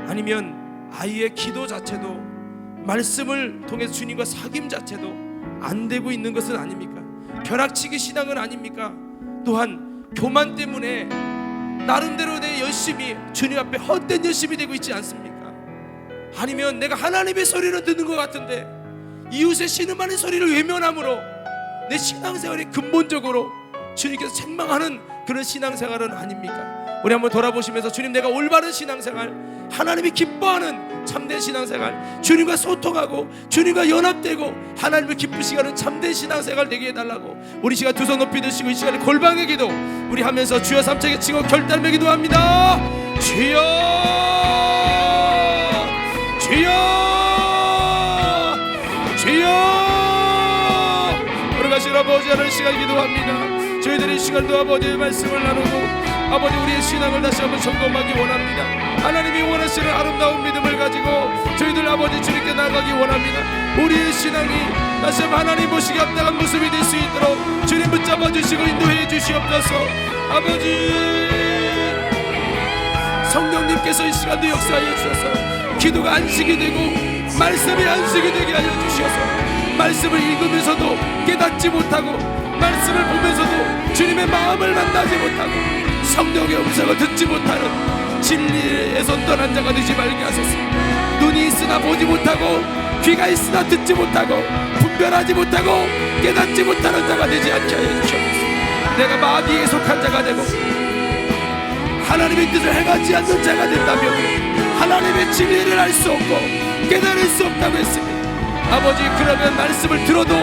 아니면 아이의 기도 자체도 말씀을 통해서 주님과 사귐 자체도 안 되고 있는 것은 아닙니까? 벼락치기 신앙은 아닙니까? 또한 교만 때문에 나름대로 내 열심히 주님 앞에 헛된 열심이 되고 있지 않습니까? 아니면 내가 하나님의 소리를 듣는 것 같은데 이웃의 신음하는 소리를 외면함으로 내 신앙생활이 근본적으로 주님께서 책망하는 그런 신앙생활은 아닙니까? 우리 한번 돌아보시면서 주님, 내가 올바른 신앙생활, 하나님이 기뻐하는 참된 신앙생활, 주님과 소통하고 주님과 연합되고 하나님을 기쁘시게 하는 참된 신앙생활 되게 해달라고 우리 시간 두 손 높이 드시고 이 시간에 골방의 기도 우리 하면서 주여 삼차게 치고 결단의 기도합니다. 주여 주여 주여. 걸어가시는 아버지 하나님 시간 기도합니다. 저희들이 이 시간도 아버지의 말씀을 나누고 아버지 우리의 신앙을 다시 한번 점검하기 원합니다. 하나님이 원하시는 아름다운 믿음을 가지고 저희들 아버지 주님께 나가기 원합니다. 우리의 신앙이 다시 한번 하나님 보시기 합당한 모습이 될 수 있도록 주님 붙잡아 주시고 인도해 주시옵소서. 아버지 성령님께서 이 시간도 역사하여 주셔서 기도가 안식이 되고 말씀이 안식이 되게 하여 주셔서 말씀을 읽으면서도 깨닫지 못하고 말씀을 보면서도 주님의 마음을 만나지 못하고 성령의 음성을 듣지 못하는 진리에서 떠난 자가 되지 말게 하소서. 눈이 있으나 보지 못하고 귀가 있으나 듣지 못하고 분별하지 못하고 깨닫지 못하는 자가 되지 않게 하여 주시옵소서. 내가 마귀에 속한 자가 되고 하나님의 뜻을 행하지 않는 자가 된다면 하나님의 진리를 알 수 없고 깨달을 수 없다고 했습니다. 아버지, 그러면 말씀을 들어도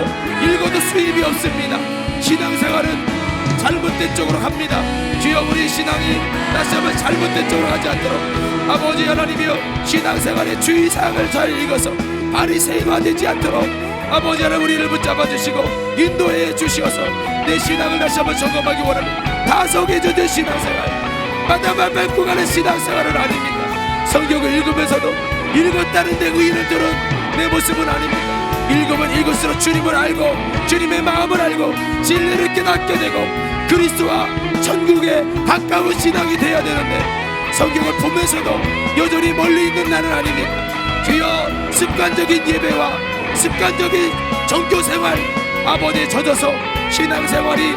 읽어도 수입이 없습니다. 신앙생활은 잘못된 쪽으로 갑니다. 주여, 우리 신앙이 다시 한번 잘못된 쪽으로 가지 않도록 아버지 하나님이여 신앙생활의 주의사항을 잘 읽어서 바리새인화되지 않도록 아버지 하나님 우리를 붙잡아 주시고 인도해 주시어서 내 신앙을 다시 한번 점검하기 원합니다. 다성해져진 신앙생활, 바다만 밟고 가는 신앙생활은 아닙니까? 성경을 읽으면서도 읽었다는 데 의의를 두는 내 모습은 아닙니까? 읽으면 읽을수록 주님을 알고 주님의 마음을 알고 진리를 깨닫게 되고 그리스도와 천국에 가까운 신앙이 되어야 되는데 성경을 보면서도 여전히 멀리 있는 나는 아닙니까? 주여, 습관적인 예배와 습관적인 종교생활 아버지에 젖어서 신앙생활이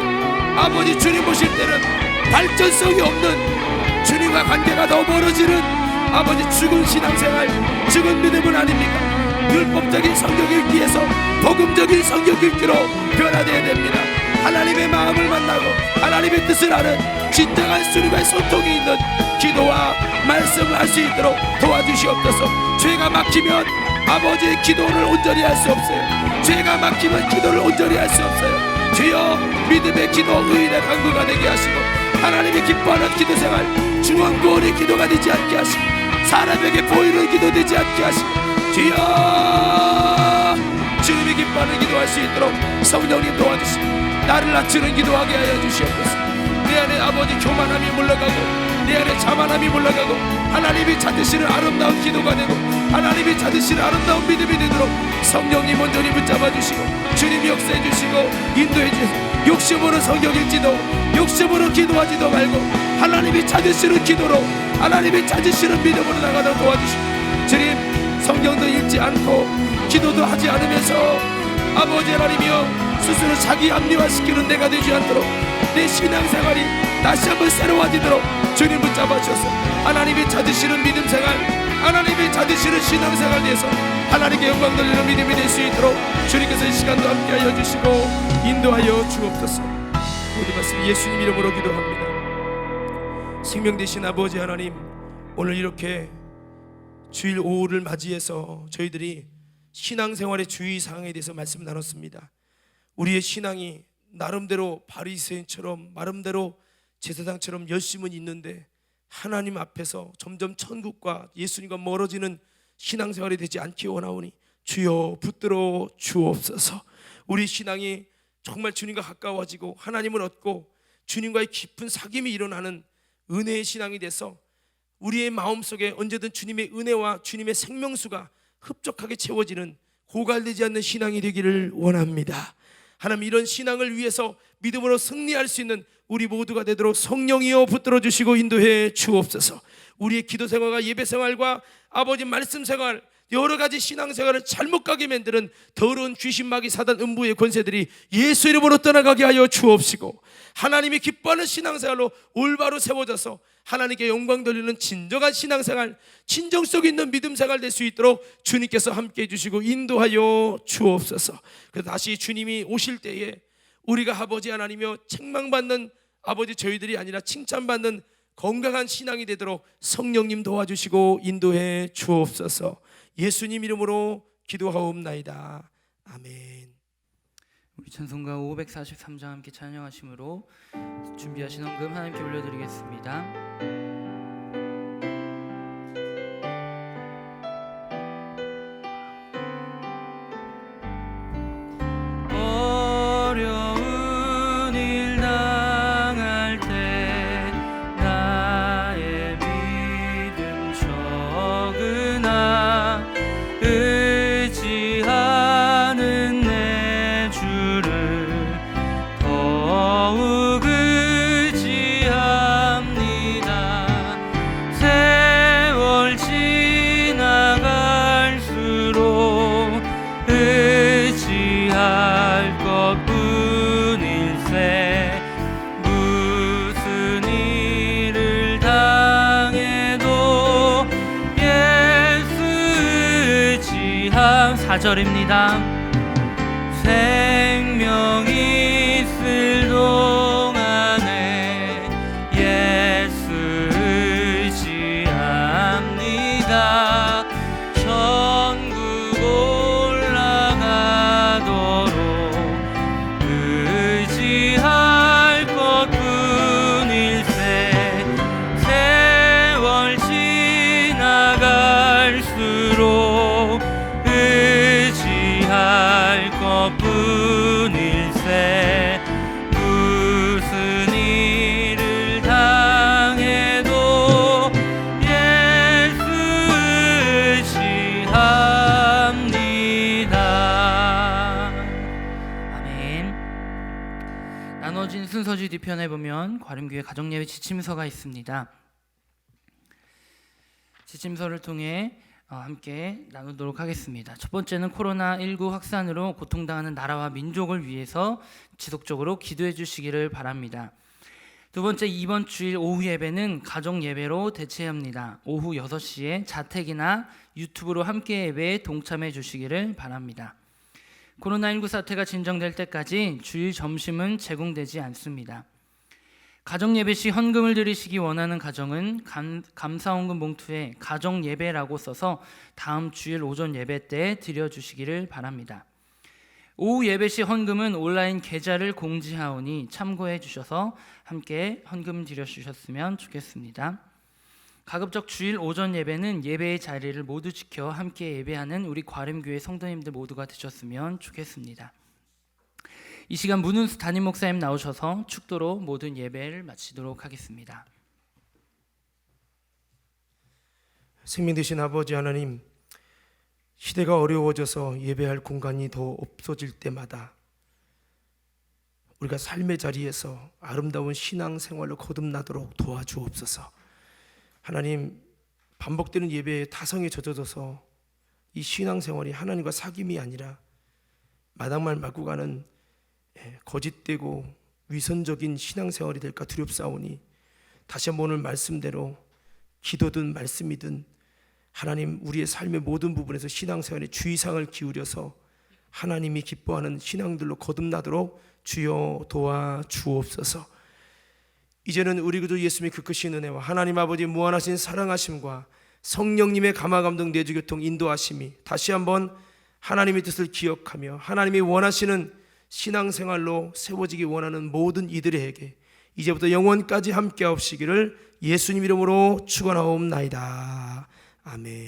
아버지 주님 보실 때는 발전성이 없는 주님과 관계가 더 멀어지는 아버지 죽은 신앙생활, 죽은 믿음은 아닙니까? 율법적인 성경 읽기에서 복음적인 성경 읽기로 변화되어야 됩니다. 하나님의 마음을 만나고 하나님의 뜻을 아는 진정한 주님과의 소통이 있는 기도와 말씀을 할 수 있도록 도와주시옵소서. 죄가 막히면 아버지의 기도를 온전히 할 수 없어요. 죄가 막히면 기도를 온전히 할 수 없어요. 주여, 믿음의 기도, 의인의 간구가 되게 하시고 하나님이 기뻐하는 기도생활, 중원구원의 기도가 되지 않게 하시고 사람에게 보이는 기도 되지 않게 하시고 주여, 주님이 기뻐하는 기도할 수 있도록 성령님 도와주시고 나를 낮추는 기도하게 하여 주시옵소서. 내 안에 아버지 교만함이 물러가고 내 안에 자만함이 물러가고 하나님이 찾으시는 아름다운 기도가 되고 하나님이 찾으시는 아름다운 믿음이 되도록 성령님 온전히 붙잡아 주시고 주님이 역사해 주시고 인도해 주시고 욕심으로 성경 읽지도 욕심으로 기도하지도 말고 하나님이 찾으시는 기도로 하나님이 찾으시는 믿음으로 나가도록 도와주시고 주님, 성경도 읽지 않고 기도도 하지 않으면서 아버지 하나님이여 스스로 자기 합리화시키는 내가 되지 않도록 내 신앙생활이 다시 한번 새로워지도록 주님 붙잡아 주셔서 하나님이 찾으시는 믿음생활, 하나님이 찾으시는 신앙생활 위해서 하나님께 영광 돌리는 믿음이 될 수 있도록 주님께서 이 시간도 함께하여 주시고 인도하여 주옵소서. 모든 말씀 예수님 이름으로 기도합니다. 생명 되신 아버지 하나님, 오늘 이렇게 주일 오후를 맞이해서 저희들이 신앙생활의 주의사항에 대해서 말씀 나눴습니다. 우리의 신앙이 나름대로 바리새인처럼 나름대로 제사장처럼 열심은 있는데 하나님 앞에서 점점 천국과 예수님과 멀어지는 신앙생활이 되지 않기 원하오니 주여 붙들어 주옵소서. 우리 신앙이 정말 주님과 가까워지고 하나님을 얻고 주님과의 깊은 사귐이 일어나는 은혜의 신앙이 돼서 우리의 마음속에 언제든 주님의 은혜와 주님의 생명수가 흡족하게 채워지는 고갈되지 않는 신앙이 되기를 원합니다. 하나님, 이런 신앙을 위해서 믿음으로 승리할 수 있는 우리 모두가 되도록 성령이여 붙들어 주시고 인도해 주옵소서. 우리의 기도 생활과 예배 생활과 아버지 말씀 생활, 여러 가지 신앙생활을 잘못 가게 만드는 더러운 귀신, 마귀, 사단, 음부의 권세들이 예수 이름으로 떠나가게 하여 주옵시고, 하나님이 기뻐하는 신앙생활로 올바로 세워져서 하나님께 영광 돌리는 진정한 신앙생활, 진정성 있는 믿음생활 될 수 있도록 주님께서 함께 해주시고 인도하여 주옵소서. 그래서 다시 주님이 오실 때에 우리가 아버지 하나님이여 책망받는 아버지 저희들이 아니라 칭찬받는 건강한 신앙이 되도록 성령님 도와주시고 인도해 주옵소서. 예수님 이름으로 기도하옵나이다. 아멘. 우리 찬송가 543장 함께 찬양하심으로 준비하신 헌금 하나님께 올려드리겠습니다. 어려운 일 당할 때 나의 믿음 적으나 의지하는 내 주를 더욱 의지합니다. 세월 지나갈수록 의지할 것뿐일세. 무슨 일을 당해도 예수 의지함. 4절입니다. 생명이 있을 동안에 예수 의지합니다. 천국 올라가도록 의지할 것뿐일세. 세월 지나갈수록 의지할 것뿐일세. 무슨 일을 당해도 예수 의지합니다. 아멘. 나눠진 순서지 뒤편에 보면 과림교회 가정예배 지침서가 있습니다. 지침서를 통해 함께 나누도록 하겠습니다. 첫 번째는 코로나19 확산으로 고통당하는 나라와 민족을 위해서 지속적으로 기도해 주시기를 바랍니다. 두 번째, 이번 주일 오후 예배는 가정 예배로 대체합니다. 오후 6시에 자택이나 유튜브로 함께 예배에 동참해 주시기를 바랍니다. 코로나19 사태가 진정될 때까지 주일 점심은 제공되지 않습니다. 가정 예배 시 헌금을 드리시기 원하는 가정은 감사헌금 봉투에 가정 예배라고 써서 다음 주일 오전 예배 때 드려주시기를 바랍니다. 오후 예배 시 헌금은 온라인 계좌를 공지하오니 참고해 주셔서 함께 헌금 드려주셨으면 좋겠습니다. 가급적 주일 오전 예배는 예배의 자리를 모두 지켜 함께 예배하는 우리 과림교회 성도님들 모두가 되셨으면 좋겠습니다. 이 시간 문은수 담임 목사님 나오셔서 축도로 모든 예배를 마치도록 하겠습니다. 생명 되신 아버지 하나님, 시대가 어려워져서 예배할 공간이 더 없어질 때마다 우리가 삶의 자리에서 아름다운 신앙생활로 거듭나도록 도와주옵소서. 하나님, 반복되는 예배에 타성에 젖어져서 이 신앙생활이 하나님과 사귐이 아니라 마당말 맞고 가는 거짓되고 위선적인 신앙생활이 될까 두렵사오니 다시 한번 오늘 말씀대로 기도든 말씀이든 하나님, 우리의 삶의 모든 부분에서 신앙생활에 주의사항을 기울여서 하나님이 기뻐하는 신앙들로 거듭나도록 주여 도와주옵소서. 이제는 우리 구주 예수님의 그 크신 은혜와 하나님 아버지 무한하신 사랑하심과 성령님의 감화감동 내주교통 인도하심이 다시 한번 하나님의 뜻을 기억하며 하나님이 원하시는 신앙생활로 세워지기 원하는 모든 이들에게 이제부터 영원까지 함께 하옵시기를 예수님 이름으로 축원하옵나이다. 아멘.